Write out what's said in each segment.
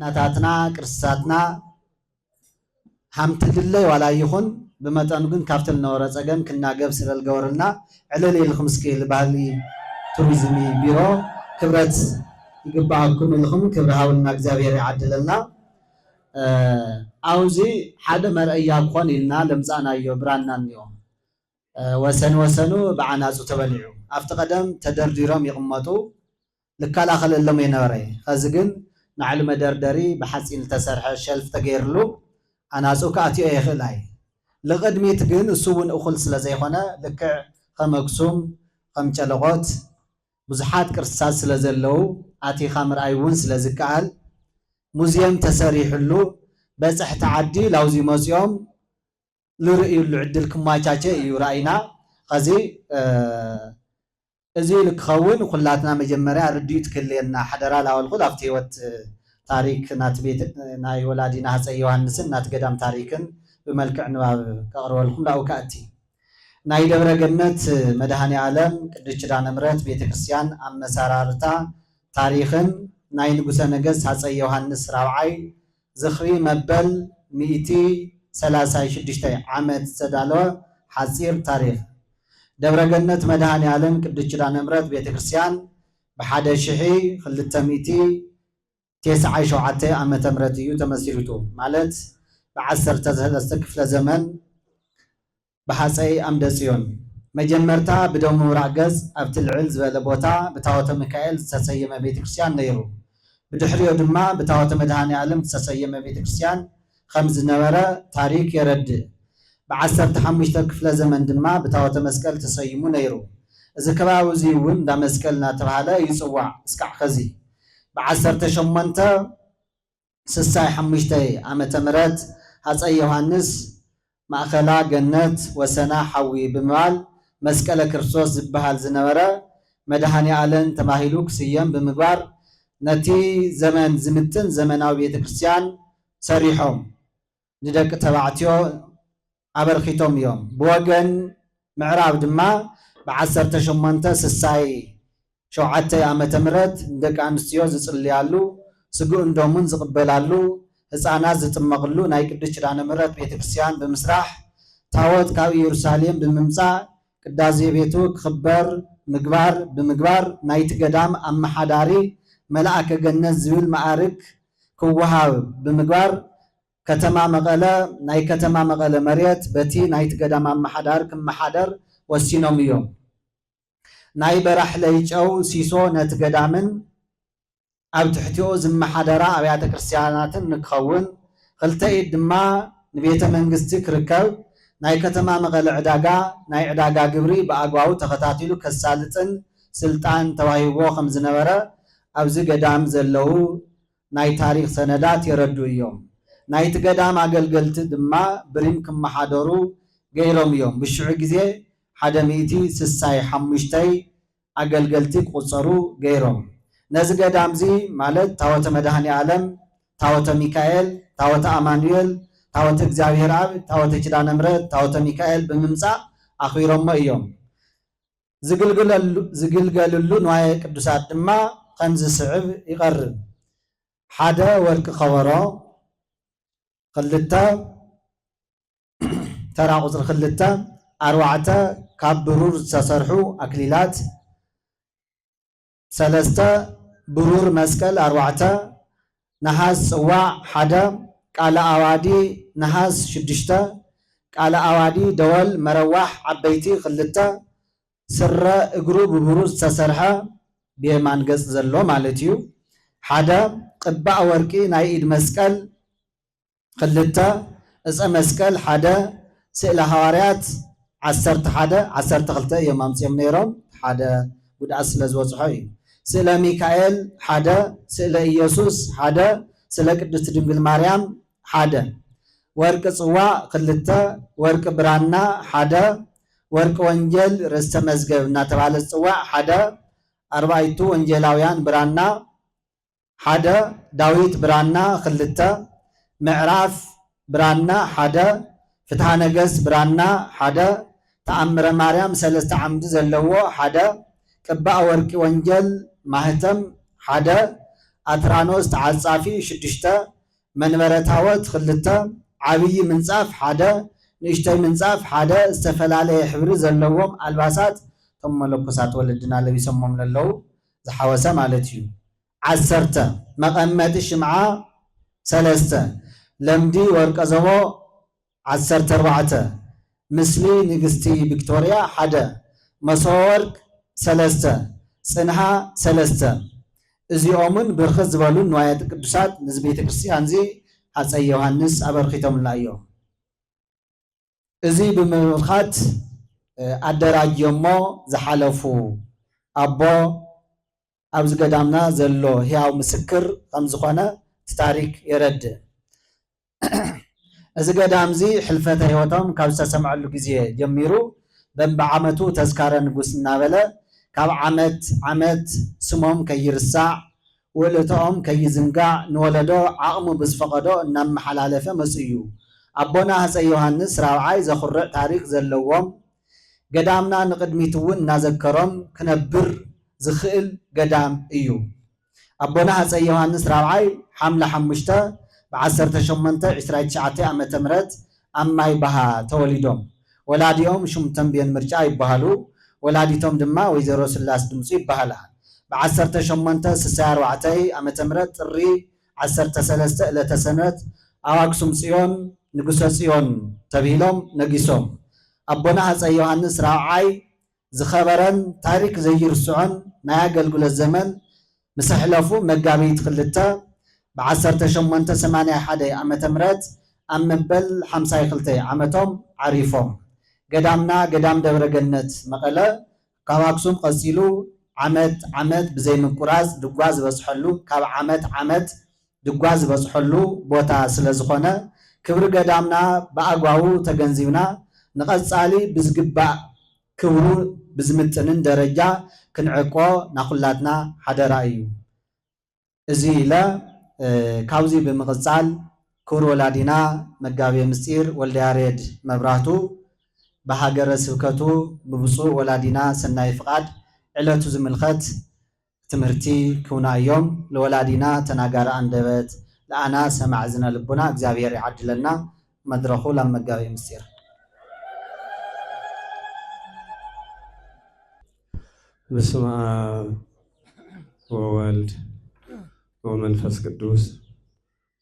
ናታትና ቅርሳትና ሓምትልለ ዋላ ይኹን ብመጠኑ ግን ካብተል ነበረ ፀገም ክናገብ ስለልገበርና ዕለል ኢልኩም እስኪ ባህሊ ቱሪዝም ቢሮ ክብረት ይግባአኩም ኢልኩም ክብረሃውና እግዚአብሔር ይዓድለልና አውዚ ሓደ መርአያ ኮን ኢልና ለምፃናዮ ብራናንዮ ወሰን ወሰኑ በዓናጹ ተበሊዑ አፍተ ቀደም ተደርዲሮም ይቅመጡ ልካላኸለሎም የነበረ ከዚ ግን ናዕሊ መደርደሪ በሐፂን ተሰርሐ ሸልፍ ተገይርሉ አናጹ ከአትዮ ይኽላይ ለቀድሚት ግን እሱውን እኹል ስለዘይኾነ ልክዕ ከመክሱም ከምጨለቆት ብዙሓት ቅርሳት ስለዘለው አቲኻ ምርአይ እውን ስለዝከኣል ሙዚየም ተሰሪሕሉ በፅሕቲ ዓዲ ላውዚ መፅኦም ልርእዩሉ ዕድል ክማቻቸ እዩ ራእይና ከዚ እዚ ልክኸውን ኩላትና መጀመሪያ ርድኢት ክልየና ሓደራ ላወልኩ ኣብቲ ህይወት ታሪክ ናት ቤት ናይ ወላዲና ሃፀይ ዮሃንስን ናት ገዳም ታሪክን ብመልክዕ ንባብ ከቕርበልኩም ላው ከኣቲ ናይ ደብረ ገነት መድኃኔ ዓለም ቅድስት ኪዳነ ምሕረት ቤተክርስቲያን አመሰራርታ ታሪክን ናይ ንጉሰ ነገሥት ሃፀይ ዮሃንስ ራብዓይ ዝኽሪ መበል 136 ዓመት ዝተዳለወ ሓፂር ታሪክ ደብረ ገነት መድኃኔ ዓለም ቅድስት ኪዳነ ምሕረት ቤተክርስቲያን ብ1997 ዓመተ ምህረት እዩ ተመስሪቱ ማለት ብ13 ክፍለ ዘመን በሃፀይ አምደ ጽዮን መጀመርታ ብደም ምብራቅ ገጽ ኣብቲ ልዕል ዝበለ ቦታ ብታወተ ሚካኤል ዝተሰየመ ቤተክርስቲያን ነይሩ ብድሕሪኡ ድማ ብታወተ መድኃኔ ዓለም ዝተሰየመ ቤተክርስቲያን ከም ዝነበረ ታሪክ የረድእ ብ15 ክፍለ ዘመን ድማ ብታወተ መስቀል ተሰይሙ ነይሩ እዚ ከባቢ እዚ እውን እንዳ መስቀል እናተባሃለ ይፅዋዕ እስካዕ ከዚ ብ1865 ዓመተ ምህረት ሃፀይ ዮሃንስ ማእኸላ ገነት ወሰና ሓዊ ብምባል መስቀለ ክርስቶስ ዝበሃል ዝነበረ መድኃኔ ዓለም ተባሂሉ ክስየም ብምግባር ነቲ ዘመን ዝምጥን ዘመናዊ ቤተክርስቲያን ሰሪሖም ንደቂ ተባዕትዮ አበርኪቶም እዮም ብወገን ምዕራብ ድማ ብ1867 ዓመተ ምህረት ደቂ አንስትዮ ዝጽልያሉ ስጉእ እንዶሙን ዝቅበላሉ ህፃናት ዝጥመቅሉ ናይ ቅድስት ኪዳነ ምሕረት ቤተክርስቲያን ብምስራሕ ታወት ካብ ኢየሩሳሌም ብምምፃእ ቅዳሴ ቤቱ ክኽበር ብምግባር ናይቲ ገዳም አመሓዳሪ መልአከ ገነት ዝብል ማዕርግ ክወሃብ ብምግባር ከተማ መቐለ ናይ ከተማ መቐለ መሬት በቲ ናይቲ ገዳም አመሓዳሪ ክመሓደር ወሲኖም እዮም ናይ በራሕለይ ጨው ሲሶ ነቲ ገዳምን ኣብ ትሕቲኡ ዝመሓደራ ኣብያተ ክርስቲያናትን ንክኸውን ክልተ ኢድ ድማ ንቤተ መንግስቲ ክርከብ ናይ ከተማ መቐለ ዕዳጋ ናይ ዕዳጋ ግብሪ ብኣግባቡ ተኸታቲሉ ከሳልጥን ስልጣን ተዋሂቦ ከም ዝነበረ ኣብዚ ገዳም ዘለው ናይ ታሪክ ሰነዳት የረዱ እዮም ናይቲ ገዳም አገልገልቲ ድማ ብሪም ክመሓደሩ ገይሮም እዮም ብሽዑ ግዜ 165 አገልገልቲ ቁፀሩ ገይሮም ነዚ ገዳም እዚ ማለት ታወተ መድኃኔ ዓለም ታወተ ሚካኤል ታወተ አማኑኤል ታወተ እግዚአብሔር አብ ታወተ ኪዳነ ምሕረት ታወተ ሚካኤል ብምምጻእ አኽቢሮሞ እዮም ዝግልገልሉ ንዋየ ቅዱሳት ድማ ከምዚ ስዕብ ይቐርብ ሓደ ወርቂ ከበሮ ክልተ ተራ ቁፅሪ ክልተ ኣርባዕተ ካብ ብሩር ዝተሰርሑ ኣክሊላት ሰለስተ ብሩር መስቀል ኣርባዕተ ነሃስ ጽዋዕ ሓደ ቃለ ኣዋዲ ነሃስ ሽዱሽተ ቃለ ኣዋዲ ደወል መረዋሕ ዓበይቲ ክልተ ስረ እግሩ ብብሩር ዝተሰርሐ ብየማን ገጽ ዘሎ ማለት እዩ ሓደ ቅባእ ወርቂ ናይ ኢድ መስቀል ክልተ ዕፀ መስቀል ሓደ ስእለ ሃዋርያት 11 እዮም ኣምፅኦም ነይሮም ሓደ ጉድኣት ስለ ዝበፅሖ እዩ ስእለ ሚካኤል ሓደ ስእለ ኢየሱስ ሓደ ስእለ ቅድስቲ ድንግል ማርያም ሓደ ወርቂ ጽዋዕ ክልተ ወርቂ ብራና ሓደ ወርቂ ወንጌል ርስተ መዝገብ እናተባሃለ ጽዋዕ ሓደ ኣርባዕቱ ወንጌላውያን ብራና ሓደ ዳዊት ብራና ክልተ ምዕራፍ ብራና ሓደ ፍትሐ ነገሥት ብራና ሓደ ተኣምረ ማርያም ሰለስተ ዓምዲ ዘለዎ ሓደ ቅባእ ወርቂ ወንጌል ማህተም ሓደ ኣትራኖስ ተዓጻፊ ሽዱሽተ መንበረ ታቦት ክልተ ዓብይ ምንጻፍ ሓደ ንእሽተይ ምንጻፍ ሓደ ዝተፈላለየ ሕብሪ ዘለዎም ኣልባሳት እቶም መለኮሳት ወለድና ለቢሶሞም ለለው ዝሓወሰ ማለት እዩ 10 መቐመጢ ሽምዓ 3 ለምዲ ወርቀ ዘቦ 14 ምስሊ ንግስቲ ቪክቶሪያ ሓደ መሶበ ወርቅ 3 ጽንሃ 3 እዚኦምን ብርክት ዝበሉ ንዋያተ ቅዱሳት ንዝ ቤተ ክርስቲያን እዚ ሃፀይ ዮሃንስ ኣበርኪቶምላ እዮም እዚ ብምምልኻት ኣደራጅዮሞ ዝሓለፉ ኣቦ ኣብዚ ገዳምና ዘሎ ህያው ምስክር ከም ዝኾነ ታሪክ የረድእ እዚ ገዳም እዚ ሕልፈተ ህይወቶም ካብ ዝተሰምዐሉ ግዜ ጀሚሩ በብዓመቱ ተዝካረ ንጉስ እናበለ ካብ ዓመት ስሞም ከይርሳዕ ውእለቶም ከይዝንጋዕ ንወለዶ ዓቕሙ ብዝፈቐዶ እናመሓላለፈ መጽ እዩ ኣቦና ሃፀይ ዮሃንስ ራብዓይ ዘኹርዕ ታሪክ ዘለዎም ገዳምና ንቅድሚት እውን እናዘከሮም ክነብር ዝኽእል ገዳም እዩ ኣቦና ሃፀይ ዮሃንስ ራብዓይ ሓምለ 5 ብ1829 ዓመተ ምህረት ኣብ ማይ ባሃ ተወሊዶም ወላዲኦም ሽም ተንብየን ምርጫ ይባሃሉ ወላዲቶም ድማ ወይዘሮ ስላስ ድምፁ ይባሃላ ብ1864 ዓመተ ምህረት ጥሪ 13 ዕለተ ሰንበት ኣብ ኣክሱም ጽዮን ንጉሰ ጽዮን ተባሂሎም ነጊሶም ኣቦና ሃፀይ ዮሃንስ ራብዓይ ዝኸበረን ታሪክ ዘይርስዖን ናይ ኣገልግሎት ዘመን ምስ ሕለፉ መጋቢት 2 ብ1881 ዓመተ ምህረት ኣብ መበል 52 ዓመቶም ዓሪፎም ገዳምና ገዳም ደብረገነት መቐለ ካብ ኣክሱም ቀፂሉ ዓመት ብዘይ ምቁራዝ ድጓ ዝበፅሐሉ ካብ ዓመት ድጓ ዝበፅሐሉ ቦታ ስለ ዝኾነ ክብሪ ገዳምና ብኣግባቡ ተገንዚብና ንቐጻሊ ብዝግባእ ክብሩ ብዝምጥንን ደረጃ ክንዕቆ ናኩላትና ሓደራ እዩ እዚ ኢለ ካብዚ ብምቕጻል ክብሪ ወላዲና መጋቤ ምስጢር ወልደ ያሬድ መብራህቱ በሃገረ ስብከቱ ብብፁዕ ወላዲና ሰናይ ፍቃድ ዕለቱ ዝምልከት ትምህርቲ ክውና እዮም ለወላዲና ተናጋሪ አንደበት ለአና ሰማዕ ዝነ ልቡና እግዚአብሔር ይዓድለና መድረኹ ለመጋቤ ምስጢር በስመ አብ ወወልድ ወመንፈስ ቅዱስ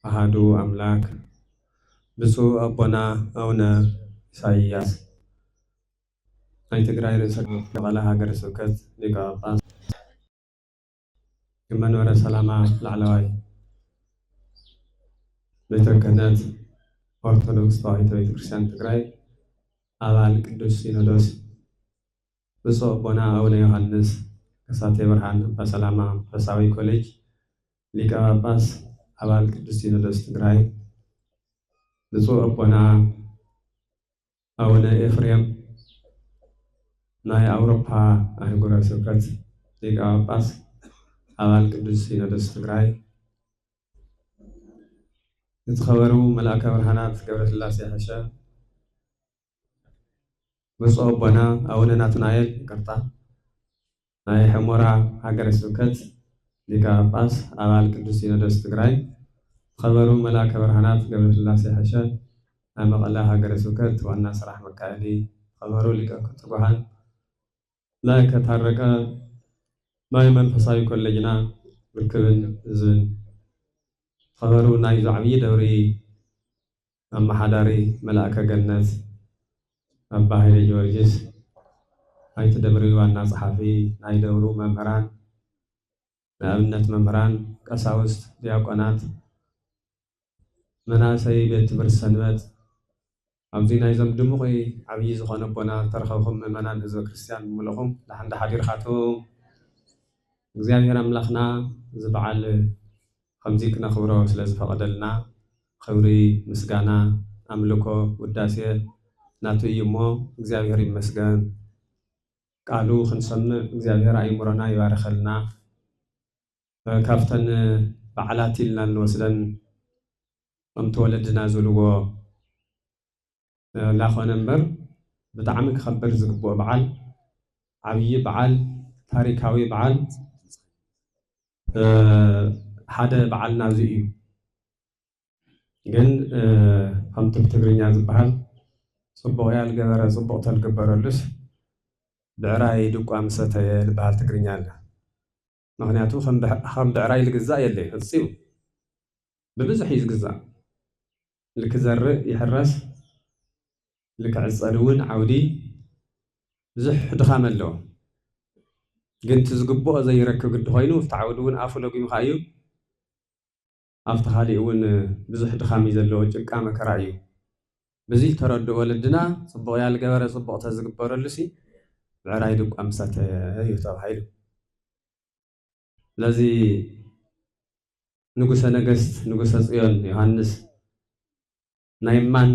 አሐዱ አምላክ ብፁዕ አቦና አቡነ ኢሳይያስ ናይ ትግራይ ርእሰ መቐለ ሃገረ ስብከት ሊቀ ጳጳስ መንበረ ሰላማ ላዕለዋይ ቤተ ክህነት ኦርቶዶክስ ተዋሕዶ ቤተክርስቲያን ትግራይ አባል ቅዱስ ሲኖዶስ ብፁዕ አቦና አቡነ ዮሐንስ ከሳቴ ብርሃን በሰላማ መንፈሳዊ ኮሌጅ ሊቀ ጳጳስ አባል ቅዱስ ሲኖዶስ ትግራይ ብፁዕ አቦና አቡነ ኤፍሬም ናይ አውሮፓ አህጉረ ስብከት ሊቀ ጳጳስ አባል ቅዱስ ሲኖዶስ ትግራይ يتخبروا ملاك برهانات قبرة الله سيحشا بصوب بنا أولا ناتنايل كرتا ناي حمورا هاجر سوكت ليكا باس أمال قدوس سينودوس تግራይ خبروا ملاك برهانات قبرة الله سيحشا أما الله هاجر سوكت وانا سراح مكالي خبروا ليكا كتبوهان لا كتحرك ناي منفصاي كولجنا بركبن زن خبروا ناي زعبي دوري أما حداري ملاك جنات أبا هيري جورجيس هاي تدبري وانا صحافي ناي دورو ممهران نأمنت ممهران قساوست دياقونات مناسي بيت برسنبت أبزي ناي زم دموغي عبي زخون بنا ترخوهم ممنان إزو كريستيان ملغم لحند حدير خاتهم እግዚአብሔር አምላኽና ዝበዓል ከምዚ ክነኽብሮ ስለ ዝፈቐደልና ክብሪ ምስጋና ኣምልኮ ውዳሴ ናቱ እዩ እሞ እግዚአብሔር ይመስገን። ቃሉ ክንሰምዕ እግዚአብሔር ኣእምሮና ይባርኸልና። ካብተን በዓላት ኢልና ንወስደን ከምቲ ወለድና ዝብልዎ ላኾነ እምበር ብጣዕሚ ክኸበር ዝግብኦ በዓል ዓብዪ በዓል ታሪካዊ በዓል ሓደ በዓልና እዚ እዩ። ግን ከምቲ ብትግርኛ ዝበሃል ፅቡቕ እያ ዝገበረ ፅቡቕ ተልግበረሉስ ብዕራይ ድቋ ምሰተየ ዝበሃል ትግርኛ ኣለ። ምክንያቱ ከም ብዕራይ ዝግዛእ የለይ እፅዩ ብብዙሕ እዩ ዝግዛእ ልክዘርእ ይሕረስ ልክዕፀድ እውን ዓውዲ ብዙሕ ድኻም ኣለዎ። ግን ትዝግብኦ ዘይረክብ ግዲ ኮይኑ ኣብቲ ዓውዲ እውን ኣፉ ለጉምካ እዩ ኣብቲ ካሊእ እውን ብዙሕ ድኻም እዩ ዘለዎ ጭቃ መከራ እዩ። በዚ ተረድኦ ወለድና ፅቡቕ እያ ዝገበረ ፅቡቕ ተዝግበረሉሲ ብዕራይ ድቋ ምሰተየ እዩ ተባሂሉ። ስለዚ ንጉሰ ነገስት ንጉሰ ጽዮን ዮሃንስ ናይ ማን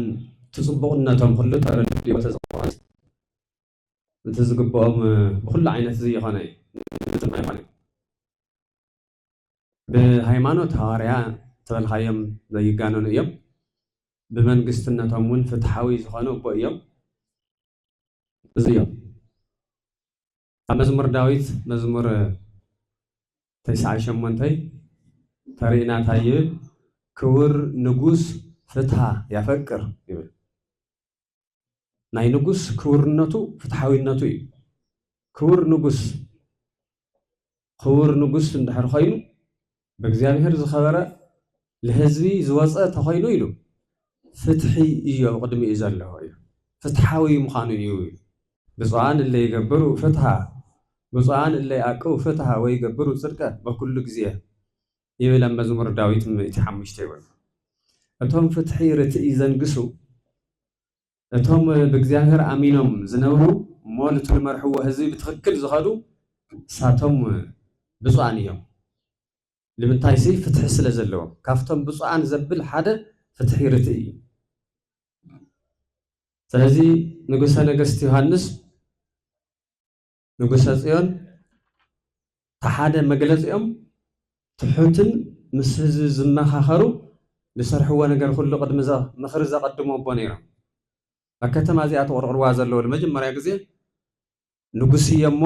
ትፅቡቕነቶም ኩሉ ተረዲኦ ተዝኾነ እቲ ዝግብኦም ብኩሉ ዓይነት እዚ ይኾነ እዩ ብሃይማኖት ሃዋርያ ተበልካዮም ዘይጋነኑ እዮም። ብመንግስትነቶም እውን ፍትሓዊ ዝኾኑ እቦ እዮም። እዚ እዮም ኣብ መዝሙር ዳዊት መዝሙር 98 ተሪእና እንታይ ይብል? ክቡር ንጉስ ፍትሓ ያፈቅር ይብል። ናይ ንጉስ ክቡርነቱ ፍትሓዊነቱ እዩ። ክቡር ንጉስ እንድሕር ኮይኑ ብእግዚአብሔር ዝኸበረ ንህዝቢ ዝወፀ ተኮይኑ ኢሉ ፍትሒ እዩ ኣብ ቅድሚኡ ዘለዎ እዩ። ፍትሓዊ ምዃኑ እዩ። ብፁዓን እለ ይገብሩ ፍትሓ ብፁዓን እለ ይኣቅቡ ፍትሓ ወይ ይገብሩ ፅድቀ በኩሉ ግዜ ይብል ኣብ መዝሙር ዳዊት 105 ይብል። እቶም ፍትሒ ርትኢ ዘንግሱ እቶም ብእግዚአብሔር ኣሚኖም ዝነብሩ እሞ ነቲ ዝመርሕዎ ህዝቢ ብትክክል ዝኸዱ እሳቶም ብፁዓን እዮም። ንምንታይ ሲ ፍትሒ ስለ ዘለዎ ካብቶም ብፁዓን ዘብል ሓደ ፍትሒ ርትኢ እዩ። ስለዚ ንጉሰ ነገስት ዮሃንስ ንጉሰ ጽዮን ተሓደ መግለፂኦም ትሑትን ምስ ህዝቢ ዝመኻኸሩ ዝሰርሕዎ ነገር ኩሉ ቅድሚ ምኽሪ ዘቐድሞ እቦ ነይሮም። ኣብ ከተማ እዚኣ ተቆርቅርዋ ዘለዎ ንመጀመርያ ግዜ ንጉስ እየ እሞ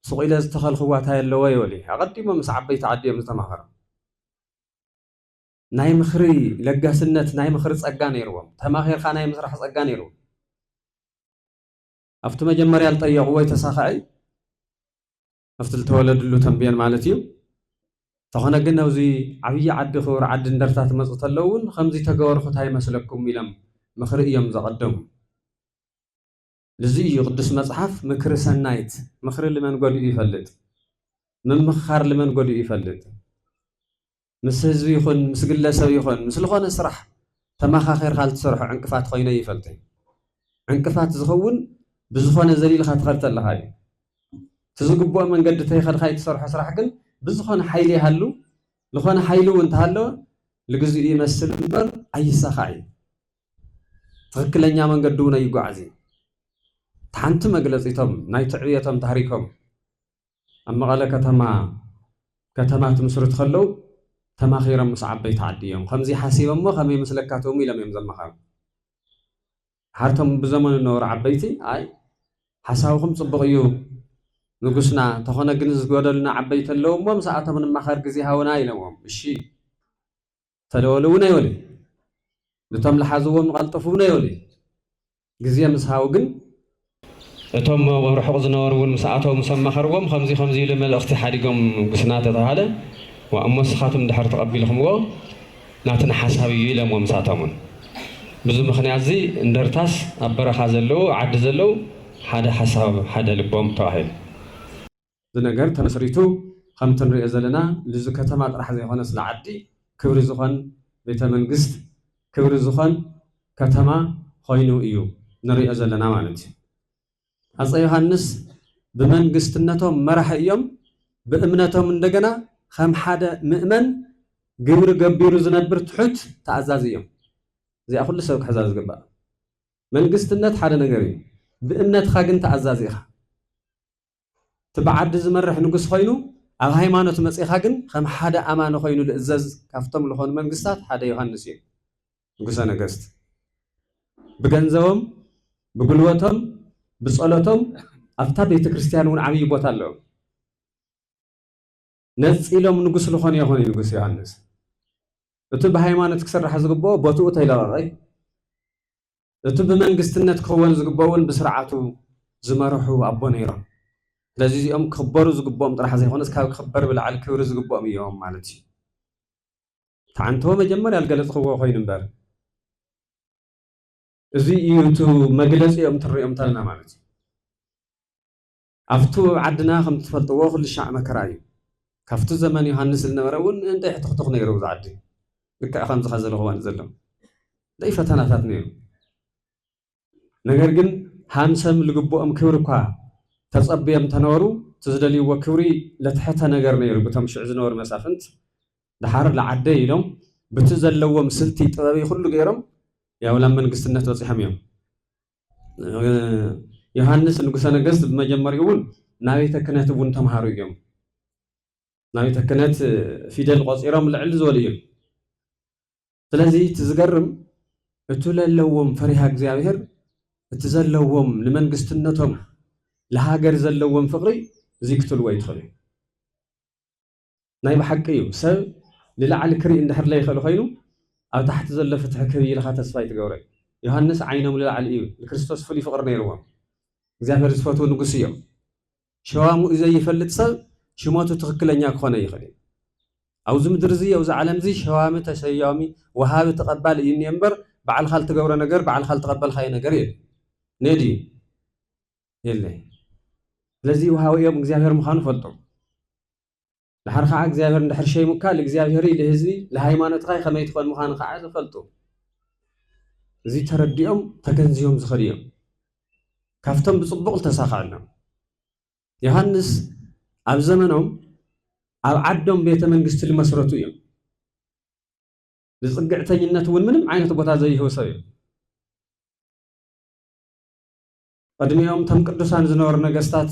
ሱቕ ኢለ ዝተኸልኽዋ እንታይ ኣለዎ ይበሉ። ኣቐዲሞም ምስ ዓበይቲ ዓዲ እዮም ዝተማኸሩ። ናይ ምኽሪ ለጋስነት ናይ ምኽሪ ፀጋ ነይርዎም። ተማኺርካ ናይ ምስራሕ ፀጋ ነይርዎም። ኣብቲ መጀመርያ ዝጠየቕዎ ተሳኻዒ ኣብቲ ዝተወለድሉ ተንብየን ማለት እዩ። ተኾነ ግን ኣብዚ ዓብዪ ዓዲ ክቡር ዓዲ እንደርታ ትመፁ ተለው እውን ከምዚ ተገበርኩ እንታይ ይመስለኩም ኢሎም ምኽሪ እዮም ዘቐደሙ። እዚ እዩ ቅዱስ መፅሓፍ ምክሪ ሰናይት ምኽሪ ልመን ጎዲኡ ይፈልጥ ምምኽኻር ልመን ጎዲኡ ይፈልጥ። ምስ ህዝቢ ይኹን ምስ ግለሰብ ይኹን ምስ ዝኾነ ስራሕ ተመኻኺርካ ልትሰርሖ ዕንቅፋት ኮይነ ይፈልጥ። ዕንቅፋት ዝኸውን ብዝኾነ ዘሊልካ ትኸድ ተለካ እዩ። ትዝግብኦ መንገዲ ተይኸድካ ትሰርሖ ስራሕ ግን ብዝኾነ ሓይሊ ይሃሉ ዝኾነ ሓይሊ እውን እንተሃለወ ልግዚኡ ይመስል እምበር ኣይሳኻዕ እዩ። ትክክለኛ መንገዲ እውን ኣይጓዓዝ እዩ። ሓንቲ መግለፂቶም ናይ ትዕብየቶም ታሪኮም ኣብ መቐለ ከተማ ትምስርቱ ከለው ተማኺሮም ምስ ዓበይቲ ዓዲ እዮም ከምዚ ሓሲቦም እሞ ከመይ ምስለካቶም ኢሎም እዮም ዘመኻሩ ሓርቶም ብዘመኑ ዝነበሩ ዓበይቲ ኣይ ሓሳብኩም ፅቡቅ እዩ ንጉስና ተኾነ ግን ዝጎደሉና ዓበይቲ ኣለዉ እሞ ምስኣቶም ንማኸር ግዜ ሃውና ኢሎዎም እሺ ተደወሉ እውን ኣይበሉ ነቶም ዝሓዝዎም ዝቐልጠፉ እውን ኣይበሉ ግዜ ምስ ሃቡ ግን እቶም ርሑቕ ዝነበሩ እውን ምስኣቶም ምስ ኣማኸርዎም ከምዚ ከምዚ ኢሉ መልእኽቲ ሓዲጎም ንጉስና ተባሃለ ወእሞ ንስኻትኩም ድሕር ተቐቢልኩምዎ ናትና ሓሳብ እዩ ኢሎምዎ ምስኣቶም እውን ብዙ ምክንያት እዚ እንደርታስ ኣብ በረኻ ዘለው ዓዲ ዘለው ሓደ ሓሳብ ሓደ ልቦም ተባሂሉ እዚ ነገር ተመስሪቱ ከምቲ ንሪኦ ዘለና ልዙ ከተማ ጥራሕ ዘይኮነ ስለ ዓዲ ክብሪ ዝኾን ቤተ መንግስት ክብሪ ዝኾን ከተማ ኮይኑ እዩ ንሪኦ ዘለና ማለት እዩ ሃፀይ ዮሃንስ ብመንግስትነቶም መራሒ እዮም ብእምነቶም እንደገና ከም ሓደ ምእመን ግብሪ ገቢሩ ዝነብር ትሑት ተኣዛዚ እዮም እዚኣ ኩሉ ሰብ ክሕዛዝ ዝግባእ መንግስትነት ሓደ ነገር እዩ ብእምነትካ ግን ተኣዛዚ ኢኻ እቲ ብዓዲ ዝመርሕ ንጉስ ኮይኑ ኣብ ሃይማኖት መፂኻ ግን ከም ሓደ ኣማኒ ኮይኑ ዝእዘዝ ካብቶም ዝኾኑ መንግስታት ሓደ ዮሃንስ እዩ ንጉሰ ነገስት ብገንዘቦም ብጉልበቶም ብጸሎቶም ኣብታ ቤተ ክርስቲያን እውን ዓብይ ቦታ ኣለዎም ነፂሎም ንጉስ ዝኾኑ ይኾኑ ንጉስ ዮሃንስ እቲ ብሃይማኖት ክስራሕ ዝግብኦ ቦትኡ ተይለቐቐይ እቲ ብመንግስትነት ክኸውን ዝግብኦ እውን ብስርዓቱ ዝመርሑ ኣቦ ነይሮም ስለዚ እዚኦም ክኽበሩ ዝግብኦም ጥራሕ ዘይኮነስ ካብ ክኽበር ብላዕሊ ክብሪ ዝግብኦም እዮም ማለት እዩ ተዓንተዎ መጀመርያ ዝገለፅኽዎ ኮይኑ እምበር እዚ እዩ እቲ መግለፂኦም ትሪኦም ተለና ማለት እዩ ኣብቱ ዓድና ከም ትፈልጥዎ ኩሉ ሻዕ መከራ እዩ ካብቲ ዘመን ዮሃንስ ዝነበረ እውን እንታይ ሕትኽትኽ ነይሩ እዚ ዓዲ ልክዕ ከምዚ ኸ ዘሎ ክዋን ዘሎ ዘይ ፈተናታት ነይሩ ነገር ግን ሃምሰም ዝግብኦም ክብሪ እኳ ተፀቢዮም ተነበሩ እቲ ዝደልይዎ ክብሪ ለትሕተ ነገር ነይሩ በቶም ሽዕ ዝነበሩ መሳፍንት ድሓር ለዓደይ ኢሎም በቲ ዘለዎም ስልቲ ጥበብ ኩሉ ገይሮም ያው ናብ መንግስትነት በፂሖም እዮም ዮሃንስ ንጉሰ ነገስት ብመጀመሪኡ እውን ናብ ቤተ ክህነት እውን ተምሃሩ እዮም ናብ ቤተ ክህነት ፊደል ቆፂሮም ልዕሊ ዝበሉ እዮም ስለዚ እቲ ዝገርም እቲ ዘለዎም ፈሪሃ እግዚኣብሔር እቲ ዘለዎም ንመንግስትነቶም ለሃገር ዘለዎም ፍቅሪ እዚ ክትልዎ ይትኽእሉ ናይ ብሓቂ እዩ ሰብ ንላዕሊ ክርኢ እንድሕር ዘይኽእል ኮይኑ ኣብ ታሕቲ ዘሎ ፍትሒ ክህብ ኢልካ ተስፋ ይትገብሮ ዮሃንስ ዓይኖም ንላዕሊ እዩ ንክርስቶስ ፍሉይ ፍቅሪ ነይርዎም እግዚኣብሔር ዝፈትዉ ንጉስ እዮም ሸዋሙ እዩ ዘይፈልጥ ሰብ ሽሞቱ ትክክለኛ ክኾነ ይኽእል ኣብዚ ምድሪ እዚ ኣብዚ ዓለም እዚ ሸዋሚ ተሰያሚ ወሃቢ ተቐባሊ እዩ እኒአ እምበር ባዕልካ ልትገብሮ ነገር ባዕልካ ልትቐበልካዮ ነገር የለ ነዲ የለ ስለዚ ውሃብኦም እግዚኣብሔር ምዃኑ ፈልጡ ድሓር ከዓ እግዚኣብሔር እንድሕር ሸይሙካ ንእግዚኣብሔር ንህዝቢ ንሃይማኖትካ ከመይ ትኾን ምዃኑ ከዓ ዝፈልጡ እዚ ተረዲኦም ተገንዚቦም ዝኸዱ እዮም ካብቶም ብፅቡቕ ዝተሳኽዐሎም ዮሃንስ ኣብ ዘመኖም ኣብ ዓዶም ቤተ መንግስቲ ዝመስረቱ እዮም ንፅግዕተኝነት እውን ምንም ዓይነት ቦታ ዘይህቡ ሰብ እዮም ቅድሚኦም እቶም ቅዱሳን ዝነበሩ ነገስታት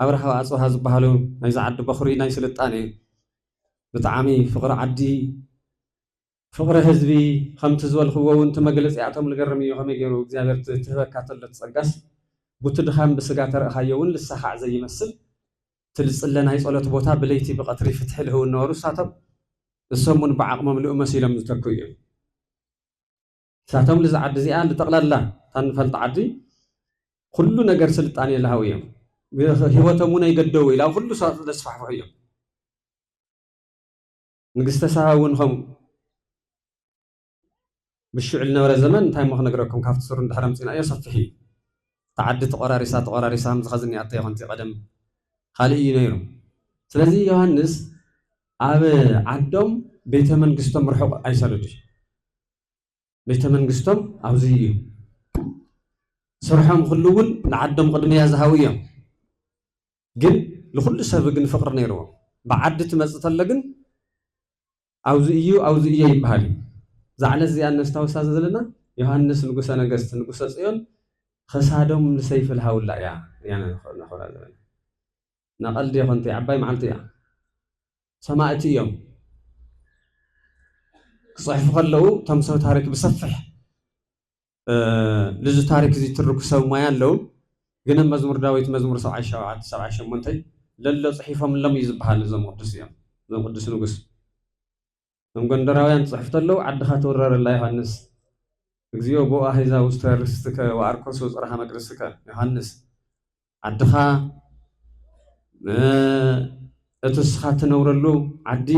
ኣብርሃ ኣፅብሃ ዝበሃሉ ናይዚ ዓዲ በኹሪ ናይ ስልጣነ ብጣዕሚ ፍቕሪ ዓዲ ፍቕሪ ህዝቢ ከምቲ ዝበልኽዎ እውን እቲ መግለፂኣቶም ዝገርም እዩ ከመይ ገይሩ እግዚኣብሔር ትህበካ ተሎ ትፀጋስ ብቲ ድኻም ብስጋ ተረእኻዮ እውን ልሳኻዕ ዘይመስል ትልፅለ ናይ ፀሎት ቦታ ብለይቲ ብቐትሪ ፍትሒ ልህቡ ዝነበሩ እሳቶም እሶም እውን ብዓቕሞም ልኡ መሲሎም ዝተኩ እዮም እሳቶም ልዚ ዓዲ እዚኣ ዝጠቕላላ እታ ንፈልጣ ዓዲ ኩሉ ነገር ስልጣነ ዝሃቡ እዮም ሂወቶም እውን ኣይገደቡ ኢላ ኩሉ ሰባት ዘስፋሕፍሑ እዮም ንግስተ ሳባ እውን ከምኡ ብሽዑ ዝነበረ ዘመን እንታይ ሞ ክነግረኩም ካብቲ ስሩ እንድሕር ኣምፂናዮ ሰፊሕ እዩ ተዓዲ ተቆራሪሳ ከምዚ ኸ ዝኒኣቶ ይኹንቲ ቀደም ካልእ እዩ ነይሩ ስለዚ ዮሃንስ ኣብ ዓዶም ቤተ መንግስቶም ርሑቕ ኣይሰደዱ ቤተ መንግስቶም ኣብዚ እዩ ስርሖም ኩሉ እውን ንዓዶም ቅድሚያ ዝሃቡ እዮም ግን ንኩሉ ሰብ ግን ፍቅሪ ነይርዎ ብዓዲ ትመፅእ ተሎ ግን ኣብዚ እዩ ይበሃል ዛዕለ እዚኣ ነስታውሳ ዘለና ዮሃንስ ንጉሰ ነገስት ንጉሰ ጽዮን ክሳዶም ንሰይፊ ልሃውላ እያ ናኸውላ ዘለና ናቐልዲ ይኹንቲ ዓባይ መዓልቲ እያ ሰማዕቲ እዮም ክፅሕፉ ከለዉ እቶም ሰብ ታሪክ ብሰፊሕ ልዙ ታሪክ እዚ ትርኩ ሰብ ሞያ ኣለዉ ግን መዝሙር ዳዊት መዝሙር 77 ለሎ ፅሒፎምሎም እዩ ዝበሃል እዞም ቅዱስ እዮም እዞም ቅዱስ ንጉስ እዞም ጎንደራውያን ፅሕፍ ተለዉ ዓድኻ ትወረረላ ዮሃንስ እግዚኦ ቦ ኣሕዛብ ውስተ ርስትከ ወአርኮስ ወፅርሐ መቅደስከ ዮሃንስ ዓድኻ እቲ ንስኻ ትነብረሉ ዓዲ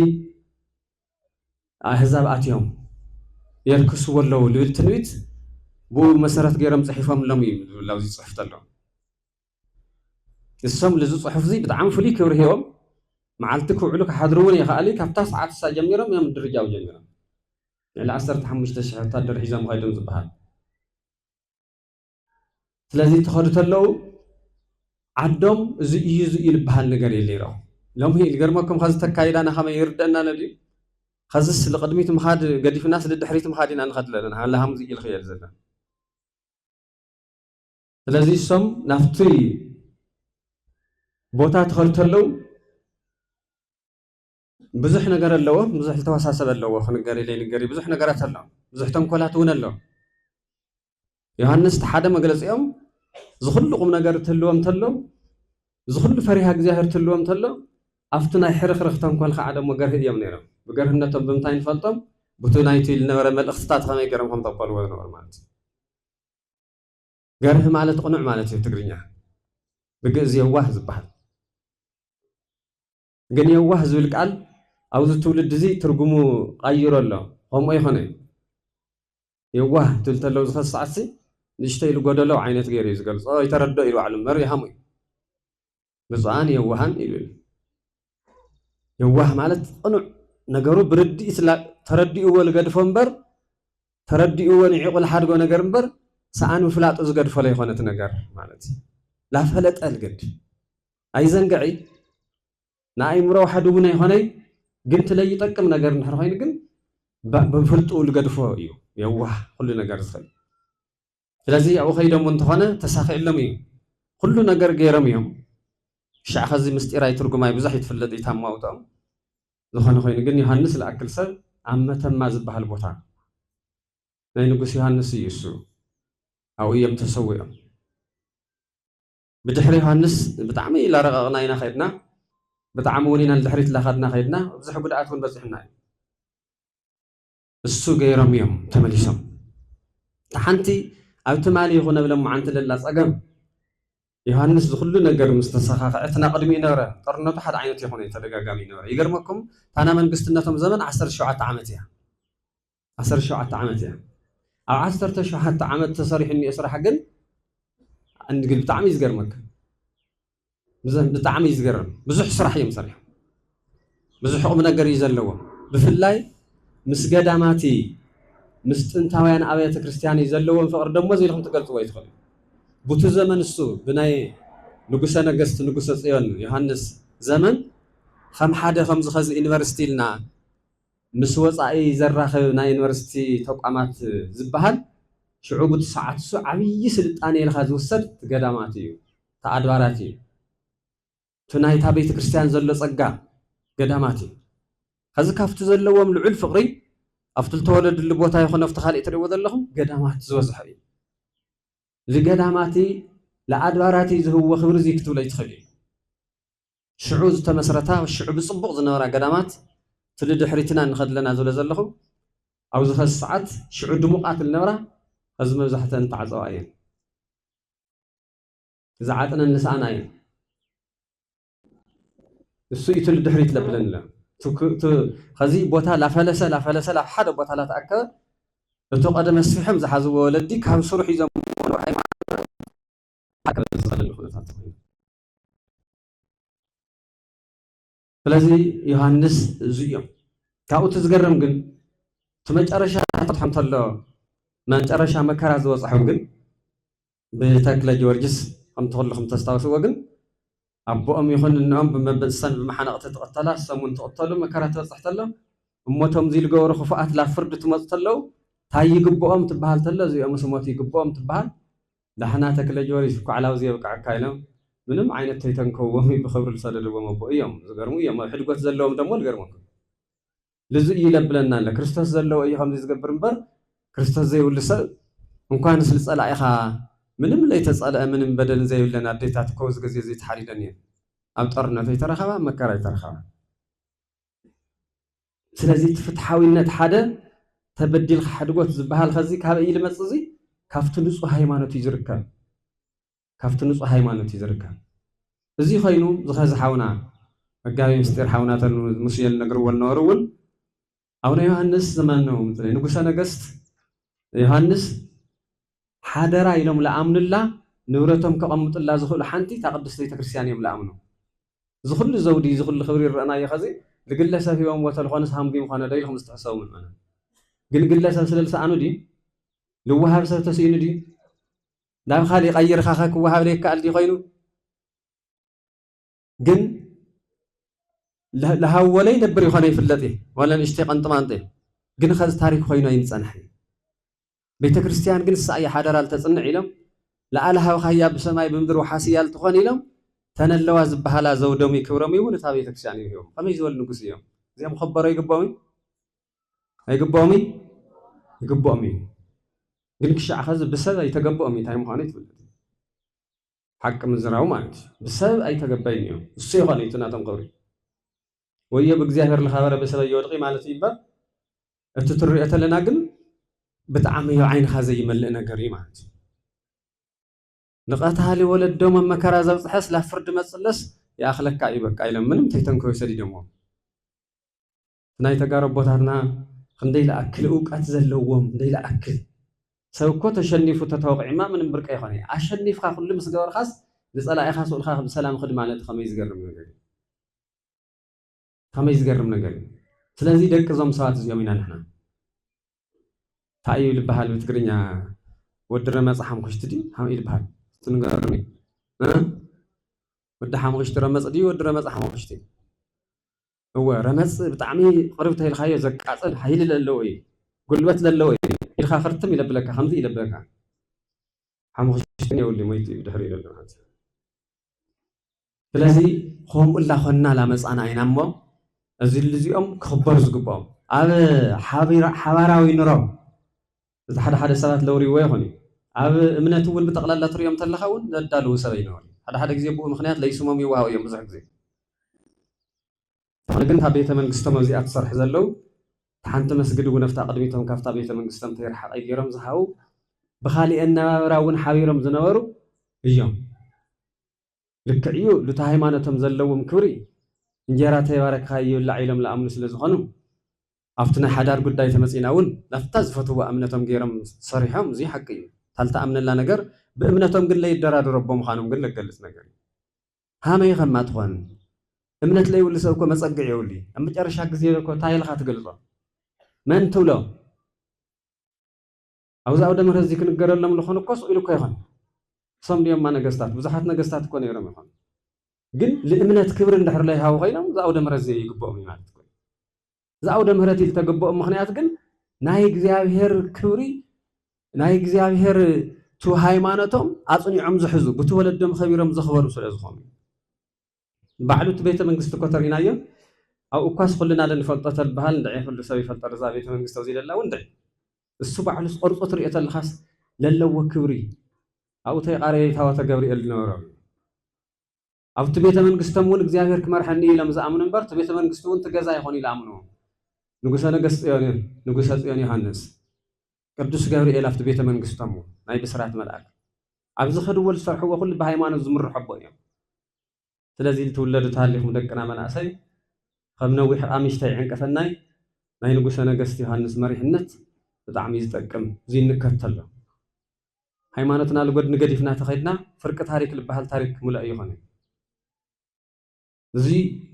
ኣሕዛብ ኣትዮም የርክስዎ ኣለዉ ልብል ትንቢት ብኡ መሰረት ገይሮም ፅሒፎምሎም እዩ ዝብል ኣብዚ ፅሑፍ ተሎ ንሶም ልዚ ፅሑፍ እዚ ብጣዕሚ ፍሉይ ክብሪ ሂቦም መዓልቲ ክውዕሉ ክሓድሩ እውን ይኽኣሉ ካብታ ሰዓት እሳ ጀሚሮም እዮም ድርጃው ጀሚሮም ልዕሊ 15,000 ወታደር ሒዞም ከይዶም ዝበሃል ስለዚ ትኸዱ ተለዉ ዓዶም እዚ እዩ ዝበሃል ነገር የለ ይረኹ ሎሚ ዝገርመኩም ከዚ ተካይዳና ከመይ ይርደአና ለድዩ ከዚስ ንቅድሚት ምኻድ ገዲፍናስ ንድሕሪት ምኻድ ኢና ንኸድ ዘለና ሃላሃምዚ ኢሉ ክየል ዘለና ስለዚ እሶም ናብቲ ቦታ ትኸዱ ተለዉ ብዙሕ ነገር ኣለዎ ብዙሕ ዝተወሳሰብ ኣለዎ ክንገር ኢለይ ንገሪ ብዙሕ ነገራት ኣሎ ብዙሕ ተንኮላት እውን ኣሎ ዮሃንስ ሓደ መግለፂኦም ዝኩሉ ቁም ነገር ትህልዎም ተሎ ዝኩሉ ፈሪሃ እግዚኣብሔር ትህልዎም ተሎ ኣብቲ ናይ ሕርኽርኽ ተንኮል ከዓ ደሞ ገርሂ እዮም ነይሮም ብገርህነቶም ብምንታይ ንፈልጦም ብቲ ናይቲ ዝነበረ መልእኽትታት ከመይ ገይሮም ከም ተቀበልዎ ዝነበሩ ማለት እዩ ገርሂ ማለት ቅኑዕ ማለት እዩ ትግርኛ ብግእዝ የዋህ ዝበሃል ግን የዋህ ዝብል ቃል ኣብዚ ትውልድ እዚ ትርጉሙ ቀይሮ ኣሎ ከምኡ ይኾነ የዋህ ትብል ተለዉ ዝኸስ ሰዓት ንእሽተይ ኢሉ ጎደሎ ዓይነት ገይሩ እዩ ዝገልፆ ይተረድኦ ኢሉ ባዕሉ እምበር ይሃሙ እዩ ብፁዓን የዋሃን ኢሉ የዋህ ማለት ቅኑዕ ነገሩ ብርድኢት ተረዲእዎ ዝገድፎ እምበር ተረዲእዎ ንዒቑ ዝሓድጎ ነገር እምበር ሰኣን ምፍላጡ ዝገድፎ ለይኮነት ነገር ማለት እዩ ላፈለጠ ዝገድፍ ኣይዘንግዒ ንኣይምሮ ዋሕድ እውን ኣይኮነይ ግን ትለይጠቅም ነገር እንድሕር ኮይኑ ግን ብፍልጡ ዝገድፎ እዩ የዋህ ኩሉ ነገር ዝኽእል ስለዚ ኣብኡ ከይዶም እንተኾነ ተሳኺዕሎም እዩ ኩሉ ነገር ገይሮም እዮም ሻዕ ከዚ ምስጢራይ ትርጉማይ ብዙሕ ይትፍለጥ ይታማውጦም ዝኾነ ኮይኑ ግን ዮሃንስ ዝኣክል ሰብ ኣብ መተማ ዝበሃል ቦታ ናይ ንጉስ ዮሃንስ እዩ እሱ ኣብኡ እዮም ተሰዊዖም ብድሕሪ ዮሃንስ ብጣዕሚ ላረቐቕና ኢና ከይድና ብጣዕሚ እውን ኢና ንድሕሪት ላኸድና ከይድና ብዙሕ ጉድኣት እውን በፂሕና እዩ እሱ ገይሮም እዮም ተመሊሶም ሓንቲ ኣብ ትማሊ ይኹን ነብሎም መዓንቲ ለላ ፀገም ዮሃንስ ዝኩሉ ነገር ምስ ተሰኻኽዐ እትና ቅድሚኡ ነበረ ጦርነቱ ሓደ ዓይነት ይኹነ ተደጋጋሚ ነበረ ይገርመኩም ታና መንግስትነቶም ዘመን 17 ዓመት እያ 17 ዓመት እያ ኣብ 17 ዓመት ተሰሪሑ እኒኦ ስራሕ ግን እንግል ብጣዕሚ ዝገርመክ ብጣዕሚ ዝገርም ብዙሕ ስራሕ እዮም ሰሪሖም ብዙሕ ቁም ነገር እዩ ዘለዎ ብፍላይ ምስ ገዳማቲ ምስ ጥንታውያን ኣብያተ ክርስቲያን እዩ ዘለዎም ፍቅሪ ደሞ ዘይልኩም ትገልፅዎ ይትኽእሉ ብቱ ዘመን እሱ ብናይ ንጉሰ ነገስት ንጉሰ ጽዮን ዮሃንስ ዘመን ከም ሓደ ከምዚ ኸዚ ዩኒቨርሲቲ ኢልና ምስ ወፃኢ ዘራኽብ ናይ ዩኒቨርሲቲ ተቋማት ዝበሃል ሽዑ ብቲ ሰዓት እሱ ዓብዪ ስልጣነ ኢልካ ዝውሰድ ገዳማት እዩ ተኣድባራት እዩ እቲ ናይታ ቤተ ክርስቲያን ዘሎ ፀጋ ገዳማት እዩ ከዚ ካብቲ ዘለዎም ልዑል ፍቅሪ ኣብቲ ዝተወለድሉ ቦታ ይኹን ኣብቲ ካልእ ትሪእዎ ዘለኹም ገዳማት ዝበዝሖ እዩ ዝገዳማቲ ለኣድባራቲ ዝህብዎ ክብሪ እዚ ክትብሎ ይትኽእል እዩ ሽዑ ዝተመስረታ ሽዑ ብፅቡቕ ዝነበራ ገዳማት ትል ድሕሪትና ንኸድለና ዝብለ ዘለኹ ኣብዚ ኸዚ ሰዓት ሽዑ ድሙቓት ዝነበራ ከዚ መብዛሕተን ተዓፀዋ እየን ዝዓጥነን ንስኣና እየን እሱ እዩ ትል ድሕሪት ለብለን ኣሎ ከዚ ቦታ ላፈለሰ ላብ ሓደ ቦታ ላተኣከበ እቲ ቀደመ ስፊሖም ዝሓዝዎ ወለዲ ካብ ስሩሕ ሒዞም ስለዚ ዮሃንስ እዚ እዮም ካብኡ እቲ ዝገርም ግን እቲ መጨረሻ ተጥሖም ተሎ መጨረሻ መከራ ዝበፅሖም ግን ብተክለ ጊዮርጊስ ከምቲ ኩልኩም ተስታውስዎ ግን ኣቦኦም ይኹን እንኦም ብመበእሰን ብመሓነቕቲ ትቕተላ ሰሙን ትቕተሉ መከራ ትበፅሕ ተሎ እሞቶም እዚ ዝገበሩ ክፉኣት ላብ ፍርዲ ትመፁ ተለዉ እንታይ ይግብኦም ትበሃል ተሎ እዚኦም ስሞት ይግብኦም ትበሃል ዳሕና ተክለ ጊዮርጊስ ኳዕላው የብቃዕካ ኢሎም ምንም ዓይነት ተይተንከብዎም ብክብሪ ዝሰደድዎም ኣቦ እዮም ዝገርሙ እዮም ሕድጎት ዘለዎም ደሞ ዝገርመኩም لزق يلبلنا لا كريستوس زلوا أي خمس يزقبر مبر كريستوس زي ولا سل ممكن سلسلة أيها منهم لا يتسأل من بدل زي ولا ناديتات كوز جزء زي تحريدني أمطرنا في ترخوا مكرا ترخوا سلازي تفتحاوينات حدا تبدل حد قوت زبها الخزي كهذا إيه لما تصزي كافتنوس وهايمانو تيزركا كافتنوس وهايمانو تيزركا زي خاينو زخاز حاونا مقابي مستير حاونا تنو مسيال نقر والنورول أونا يوهنس زمانو مثلا نقصا نقست يوهنس حادرا إلهم لأمن الله نورتهم كقمت الله زخل حانتي تقدس لي تكريسيانيهم لأمنو زخل زودي زخل خبري الرأنا يا خزي لقل لسا في يوم وتلخونس هامقيم خانا دايلهم استحسوا من أنا قل لسا سلسة عنو دي لو وهاب سلسة دي دام خالي غير خاخك وهاب ليك قال دي خينو قل لها ولا يدبر يخانا يفلته ولا نشتيق انطمانته قل خاز تاريخ خينو ينصنحي بيت كريستيان قل السعي حادر التصنع لهم لألها وخياب بسماي بمدر وحاسيال تخوني لهم تانا اللواز بحالا زودومي كورمي ونتابي تكسياني اليوم خمي يزول نقص اليوم زي مخبر يقبومي يقبومي قلك الشيء أخذ بسبب أي تقبومي تايم خانيت حق مزرعو مالك بسبب أي تقبيني يوم السيغاني تناتم قوري ويا بجزاهر الخبر بسبب يورقي مالتي يبا التطريقة لنا قل بتعمي عين خازي يملئنا قريمات نقطها لي ولد دوم مكرا زوج حس لا فرد مسلس يا أخلك كايبك كايلم منم تيتنكو يسدي دمو ناي تجارب بوتارنا خندي لا أكل أتزلوهم دي لا أكل سو كنت أشنيف وتتوقع ما من برك أي خاني أشنيف خا كل مسجور خاص نسأل أي خاص والخا بسلام خدمة على خميس جرم نجري خميس جرم نجري سلازي دك زم ساعات يومنا نحنا تعيو البحال بتقرينا ودرنا صحام خشتدي هم البحال تنقرني وده حمغش ترمز دي ود رمز حمغشتي هو رمز بطعمي قربت هي الخايه زقاصل حيل للوي قلبت للوي الخا خرتم يلبلك حمزي يلبلك حمغشتني يولي ميت بدحري للناس ስለዚህ ሆም ላ ኾና ላመጻና አይናሞ እዚ ልዚኦም ክኽበሩ ዝግባኦም ኣብ ሓባራዊ ኑሮ እዚ ሓደ ሰባት ለውሪዎ ይኹን ኣብ እምነት እውን ብጠቕላላ ትሪኦም ተለኻ እውን ዘዳልው ሰብ ይነብር ሓደ ግዜ ብኡ ምክንያት ለይስሞም ይዋሃው እዮም ብዙሕ ግዜ ግን ካብ ቤተ መንግስቶም እዚኣ ትሰርሕ ዘለው ሓንቲ መስጊድ እውን ኣብታ ቅድሚቶም ካብታ ቤተ መንግስቶም ተይርሓቕ ገይሮም ዝሃቡ ብኻሊእ ኣነባብራ እውን ሓቢሮም ዝነበሩ እዮም ልክዕዩ ልታ ሃይማኖቶም ዘለዎም ክብሪ እንጀራ ተይባረክካ ይብላዕ ኢሎም ለኣምኑ ስለ ዝኾኑ ኣብቲ ናይ ሓዳር ጉዳይ ተመፂና እውን ናፍታ ዝፈትዎ እምነቶም ገይሮም ሰሪሖም እዚ ሓቂ እዩ ታልታ ኣምነላ ነገር ብእምነቶም ግን ለይደራደሩ ኣቦ ምዃኖም ግን ለገልፅ ነገር እዩ ሃመይ ኸማ ትኾን እምነት ለይብሉ ሰብ እኮ መፀግዕ የብሉ ኣብ መጨረሻ ግዜ እኮ እንታይ ኢልካ ትገልፆ መን ትብሎ ኣብዚ ኣውደ ምሕረት እዚ ክንገረሎም ዝኾኑ እኮ ስኢሉ እኮ ይኾን ሰም ድዮም ነገስታት ብዙሓት ነገስታት እኮ ነይሮም ይኾን ግን ለእምነት ክብሪ እንድሕር ለይሃቡ ኮይኖም እዚ ኣውደ ምሕረት እዚ ይግብኦም እዩ ማለት እኮ እዚ ኣውደ ምሕረት ኢሉ ተገበኦም ምክንያት ግን ናይ እግዚኣብሔር ክብሪ ናይ እግዚኣብሔር ቱ ሃይማኖቶም ኣፅኒዖም ዝሕዙ ብቲ ወለዶም ከቢሮም ዘኽበሩ ስለ ዝኾኑ ባዕሉ እቲ ቤተ መንግስቲ እኮ ተሪእናዮ ኣብ እኳስ ኩልና ንፈልጦ ተልበሃል እንድዒ ኩሉ ሰብ ይፈልጦ እዛ ቤተ መንግስቲ ኣብዚ ዘላ እውን እንድዒ እሱ ባዕሉስ ቆርፆ ትሪኦ ተለኻስ ለለዎ ክብሪ ኣብኡ ተይቃረየ ታወተ ገብርኤል ዝነበሮ ኣብቲ ቤተ መንግስቶም እውን እግዚኣብሔር ክመርሐኒ ኢሎም ዝኣምኑ እምበር እቲ ቤተ መንግስቲ እውን ትገዛ ይኾን ኢሉ ኣምኑ ንጉሰ ነገስት ንጉሰ ጽዮን ዮሃንስ ቅዱስ ገብርኤል ኣብቲ ቤተ መንግስቶም ናይ ብስራት መልአክ ኣብዚ ኸድዎ ዝሰርሕዎ ኩሉ ብሃይማኖት ዝምርሑ ኣቦ እዮም ስለዚ ትውለዱ ተሃሊኹም ደቅና መናእሰይ ከም ነዊሕ ኣሚሽተይ ዕንቀፈናይ ናይ ንጉሰ ነገስት ዮሃንስ መሪሕነት ብጣዕሚ ዝጠቅም እዚ ንከተሎ ሃይማኖትና ልጎድኒ ገዲፍና ተኸይድና ፍርቂ ታሪክ ዝበሃል ታሪክ ሙሉእ ይኾን እዚ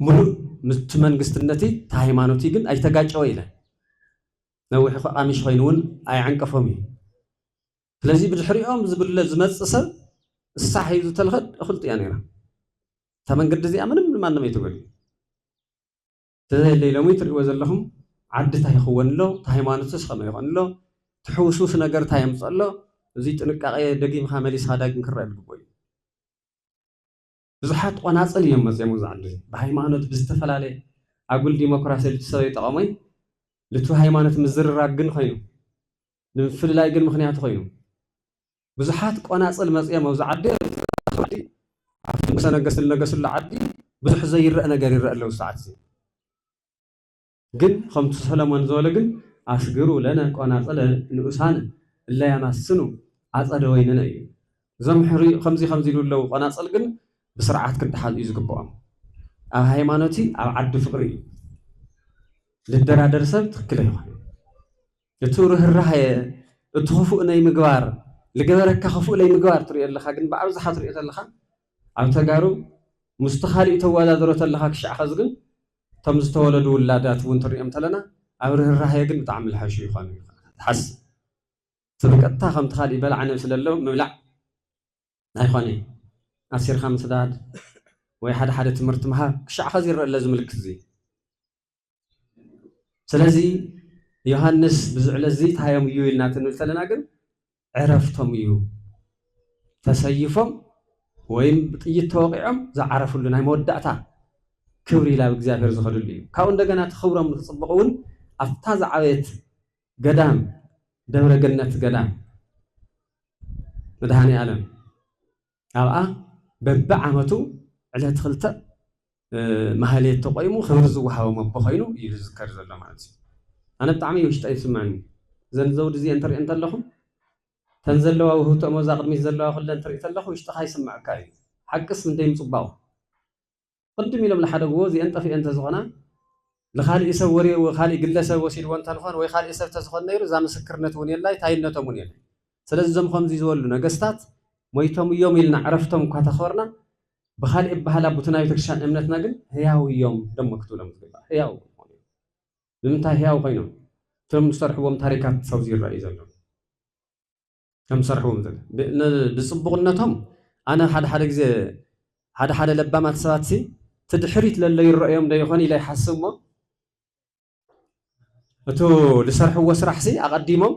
ሙሉእ ምስቲ መንግስትነቲ ታ ሃይማኖቲ ግን ኣይተጋጨወ ኢለን ነዊሕ ኣሚሽ ኮይኑ እውን ኣይዓንቀፎም እዩ ስለዚ ብድሕሪኦም ዝብለ ዝመፅእ ሰብ እሳሕ ሒዙ ተልኸድ እኽልጥ እያ ነይራ እታ መንገዲ እዚኣ ምንም ማንም ኣይትጎድን ስለዘይ ሎሚ ትሪእዎ ዘለኹም ዓዲ እንታይ ይኽወን ኣሎ እቲ ሃይማኖትስ ከመይ ይኾን ኣሎ ትሕውሱስ ነገር እንታይ የምፅእ ኣሎ እዚ ጥንቃቄ ደጊምካ መሊስካ ዳግም ክረአ ዝግባእ እዩ ብዙሓት ቆናፅል እዮም መፅኦም እዚ ዓዲ ብሃይማኖት ብዝተፈላለየ ኣጉል ዲሞክራሲ ልቲ ሰብ ይጠቐሞይ لتو هيمانة مزرراق جن خينو نفللاي جن مخنيات خينو بزحات قناص المزية موزع عدي مثلا قسل العدي بزح زي الرأى نجار الرأى لو ساعات زي جن خمس سلمان زول جن أشجروا لنا قناص الأسان اللي يمسنو عصا ويننا أيه زمحري خمسي لو قناص الجن بسرعات كنت حال يزقبوهم أو هيمانتي أو عد فقري للدرادر سبت كله يتوره الرهاية تخفوا إني مجوار لجبرك كخفوا إني مجوار تري الله خاجن بعوز حاطر إذا الله خا عم تجارو مستخالي توالد درت الله خاك شع خزقن تمز توالد ولادات وانتري أمثلنا أوره الرهاية جن تعمل حشي خاني تحس سبك الطاقم تخالي بلع عن نفس الله مبلع هاي خاني أصير خمس داد ويحد حد تمرت معها شع خزير لازم لك زي سلازي يوحنس بزعل الزيت هايم يويل ناتن مثلنا جن عرفتهم يو تسيفهم وين بطيت توقعهم زعرفوا لنا مودعتا كبري لا بእግዚአብሔር ዝኸዱ ልዩ ካብኡ እንደገና ተኸብሮም ንክፅብቑውን ኣብታ ዝዓበየት ገዳም ደብረ ገነት ገዳም መድኃኔ ዓለም ኣብኣ በብዓመቱ ዕለት 2 ማህሌት ተቆይሙ ክብሪ ዝወሃቦም ኣቦ ኮይኑ እዩ ዝዝከር ዘሎ ማለት እዩ أنا بتعمي وش تسمعني زين زود زي أنتر أنت لهم تنزلوا وهو تموزع قد ميزلوا خلنا أنتر أنت لهم وش تخاي سمع كاي حق اسم ديم صباو قدمي لهم لحد جوزي أنت في أنت زغنا لخالي يسوري وخالي جلسة وسيل وانت نخان ويخالي يسوي تزغن نيرو زام سكرنت ونيل لا تاين نتوم ونيل سلز زم خمسة زولنا قستات ميتهم يوم يلنا عرفتهم كاتخورنا بخالي بهلا بتناي تكشان أمنتنا جن هياو يوم دم مقتولة متقبل هياو لمنتهى هياو قينهم تم صرحهم تاريخات سوزي الرئيس لهم كم صرحهم ذل بصبغنتهم أنا حد جزء حد لبا ما تساتسي تدحريت للي الرأيهم ده يخوني لا يحسمه أتو لصرحوا وسرحسي أقدمهم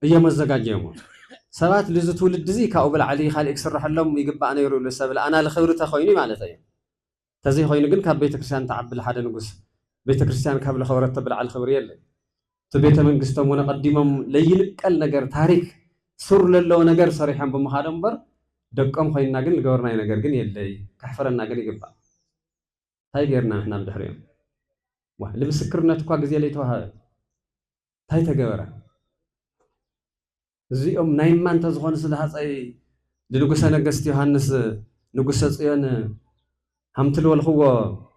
أيام الزجاج يومه سبات لزتول الدزي كأوبل علي خالق سرح لهم يجبأ أنا يرول السبل أنا لخبرته خويني معناته تزي خويني جن كاب بيت كريستيان تعب لحد نقص بيت كريستيان كابل خبرت تبع على الخبرية اللي تبيت من قستهم ونقدمهم ليلك النجار تاريخ سر لله نجار صريحا بمخادم بر دقم خوين ناقل الجورنا نجار جن يلي كحفر الناقل يجبا هاي جرنا إحنا بدحريم واه اللي بسكرنا تقع جزية اللي توها هاي تجاورا زيهم نايم ما أنت زغون سلها أي لنقصنا قست يوحنس نقص صيان هم تلو الخوة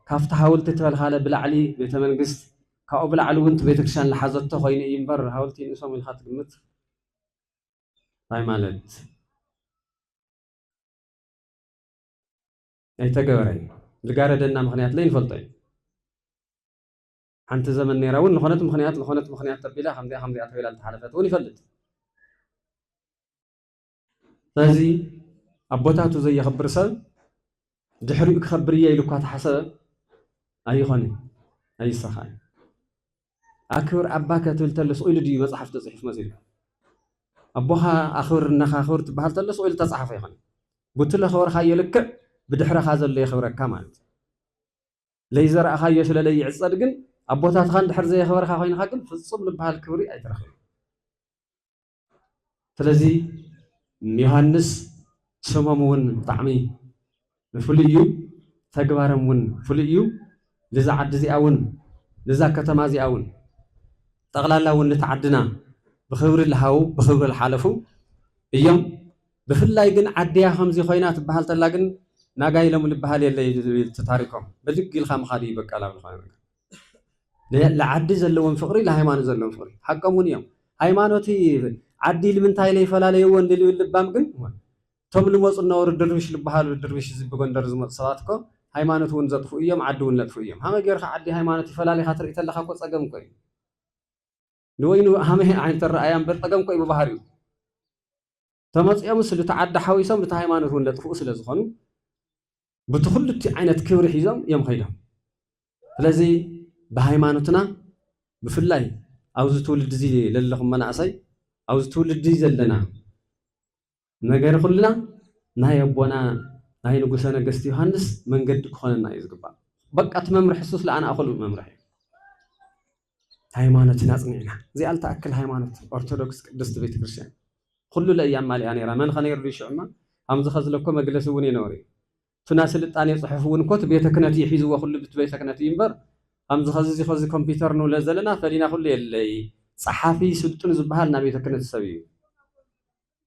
كافت حاولت تتبل حالة بالعلي بيتمن قست كأوبل على وانت بيتك شان لحظته خويني ينبر حاولتي نسوم الخط قمت هاي مالت اي تجاوري لقارة دنا مخنيات لين فلطين حنت زمن نيراون لخونت مخنيات تبيلا خمدي أطويل التحالفات وني فلت فازي أبوتاتو زي خبر سل دحريك خبرية يلوكات حسب أي خوني أي صحاي أكبر أباك تلتلس أويل دي مصحف تصحيح مزيد أبوها أخبر النخ أخبر تبهل تلس أويل تصحف يا خوني بتلا خبر خاي لك بدحر هذا اللي خبرك كمان ليزر أخاي شل لي عصر جن أبوتات خان دحر زي خبر خاين خاكم في الصبل بهالكبري أي ترخي تلزي يوحنس سممون طعمي فليو تجبارمون فليو لذا عد زي أون لذا كتما زي أون تغلى ون نتعدنا بخبر الهاو بخبر الحالفو اليوم بفلا يجن عديها خمسة خينات بحال تلاقن ناقاي لهم البحال يلي تتاركهم بدك الخام خالي بك على الخام لعد زلون فقري لهيمان زلون فقري حقمون يوم هيمانوتي عدي لمن تاي لي فلا لي وند لي لبام جن توم لموصنا ور الدرويش لبحال الدرويش زي بغندر زمت صلاتكو هيمانوت ون زطفو يوم عدون لطفو يوم هما غير عدي هيمانوتي فلا لي خاطر يتلخا كو صقم كوي لوينو هما عين ترأيام برطقم كوي ببحريو تمصيام سلو تعدى حويسم لتا هيمانوت ون لطفو سلا زخونو بتخلت عينت كبر حيزم يوم خيدهم ስለዚህ በሃይማኖትና بفلاي أوز تولد زي للهم منعسي أوز تولد زي زلنا نجار كلنا نهاي أبونا نهاي نقصنا قستي يوحنس من قد كخلنا يزقبا بقى أتمم حسوس لأنا أقول ممرح ሃይማኖትና ጽኒዕና زي تأكل ሃይማኖት ኦርቶዶክስ ቅድስት ቤተክርስቲያን كل الأيام مالي أنا را من خنير ريش عما هم زخز لكم مجلس وني نوري تناس التاني صحفون كتب بيتكنت يحيز وكل بيتكنت ينبر هم زخز خز كمبيوتر نو لازلنا فلينا كل اللي صحافي سلطن زبحالنا بيتكنت سوي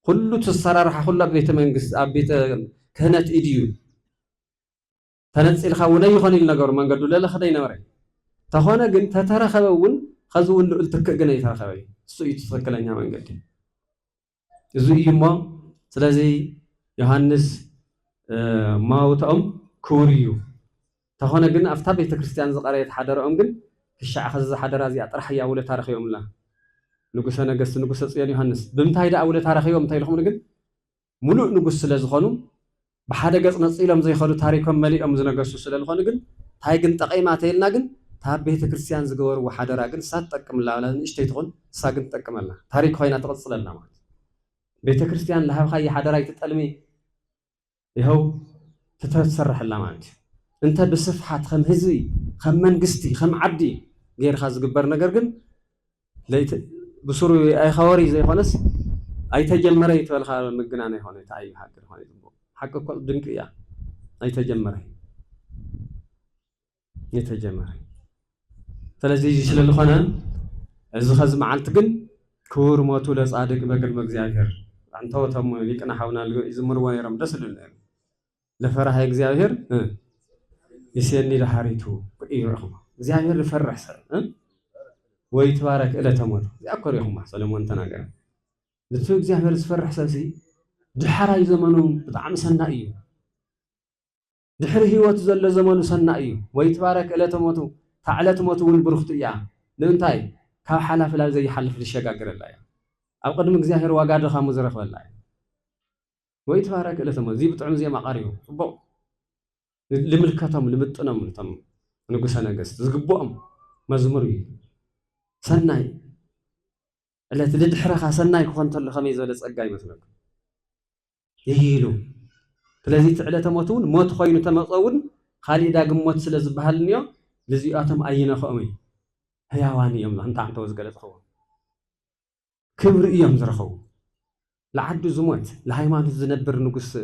كله تصرر كل بيت منجس بيت كهنت إديو تنسل خونا يخوني النجار من قدو لا خدي نوري تخونا جن تترى خوون خزون التك جناي ترى خوي سويت فكلنا من قدي زويما سلازي يوحنس ماوتهم كوريو تخونا جن أفتح بيت كريستيان زقاريت حضرهم جن الشعب خز حضر زي أطرح يا أولى تاريخ يوم لا نقصنا قص نقص يعني يوحنس بمتهيدا أولى تاريخ يوم تايلهم جن ملوء نقص سلازخانو بحدا قص نصيلهم زي خلو تاريخهم مليء أم زنا قص سلازخانو جن تاي جن تقيمة تيلنا جن تاب بيت كريستيان زقور وحضر جن سات تكمل لا لأن إيش تيتقون ساقن تكملنا تاريخ هاي نتقص لنا ما بيت كريستيان لها خي حدا راي تتألمي يهو تتسرح اللامانج انت بصفحات خم هزي خم منقستي خم عبدي غير خاز قبر نقرقن ليت بصوري اي خواري زي خالص اي تجمري يتوال خال مقناني هوني تعيي حقر هوني حق كل دنك اياه اي تجمري يتجمري فلازي يجي شلال خانان ازو خاز معالتقن كور موتو لصادق بقل مقزياهر أنت وتم ليك أنا حاولنا يزمر ويرم دسل لفرح إجزاهر يسيرني لحريته إيه رحمه إجزاهر لفرح سر ويتبارك إلى تموت أكثر يوم سلمون تناقر لتو إجزاهر لفرح سرسي دحرة زمانهم بطعم سنائي دحر هيوت زل زمان سنائي ويتبارك إلى تموتو تعالى تموتو والبرختية لنتاي كاو حلف لا زي حلف للشجاجر الله أو قدم إجزاهر وقادر خاموز رخ والله ويتبارك إلى ثم زي بتعم زي ما قاريو بو لملكتهم لمتنم تم نقص أنا قص زقبوهم مزمري سناي اللي تلد حرخة سناي كونت الخميس ولا سقاي مثلك يهيلو فلذي تعلى تموتون موت خوين تمصون خالي دا قموت سلز بهالنيو لزياتهم أينا خامي هياواني يوم أنت عم توز قلت خو كبر إيام زرخو لعدو زموت لهايمان الزنبر نقص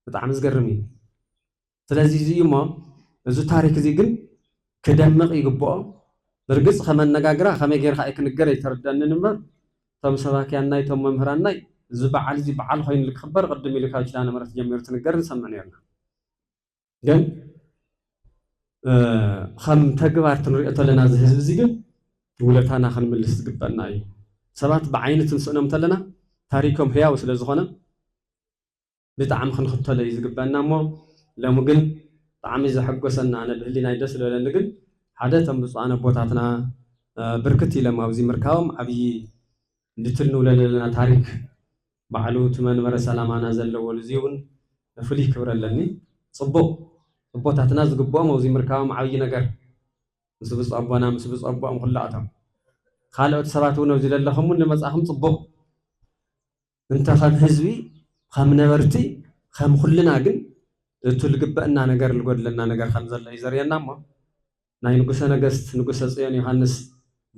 بطعم زقرمي فلازي زي ما زو تاريخ زي قل كدمق يقبقه برقص خمان نقاقرا خمي غير خايك نقر يتردان نمبر تم سواكيان ناي تم ممهران ناي زو بعال زي بعال خوين لك خبر قدمي لك هاجلانا مرت جمير تنقر نسمعني لنا جن خم تقبار تنرئة لنا زي هزب زي قل ولتانا خلم اللي استقبالنا اي سبات بعينة تنسؤنا متلنا تاريخهم هيا وسلا زخنا بتعم خنخطة لي زقبنا مو لما قل طعم إذا حقوسنا أنا بهلينا يدرس ولا نقل حدث بس أنا بوتاتنا بركتي لما أوزي مركاوم أبي لتلنو لنا تاريخ بعلو تمن مرة سلام أنا زل والزيون فلي كبر لني صبوتاتنا زقبوهم أوزي مركاوم عبي نجر مسبس أبونا مسبس أبوهم خلاتهم خالو تسراتون وزيل لهم من مساهم صبو انت خم حزبي خم نبرتي خم كلنا جن تلقبنا نجر الجود لنا نجر خمسة اللي يزرينا ما ناي نقصنا قست نقص صيان يوحنس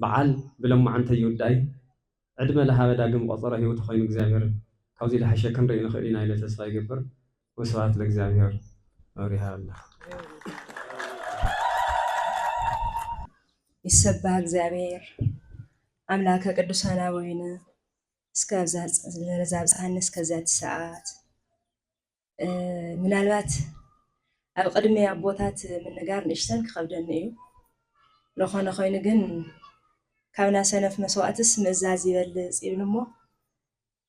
بعل بلما عن تيوداي عدم لها بدا جم قصره وتخين إجزاهر كوزي لحشة كم رأينا خلينا إلى تسلاي جبر وسوات الإجزاهر أوريها الله يسبح إجزاهر أملاك قدسنا وينا سكازات لزاز عنس كزات ساعات من الوقت أو قدمي أبوتات من نجار نشتن خبرني لو خنا خاين جن كونا سنة في مسوات اسم الزازي والزين مو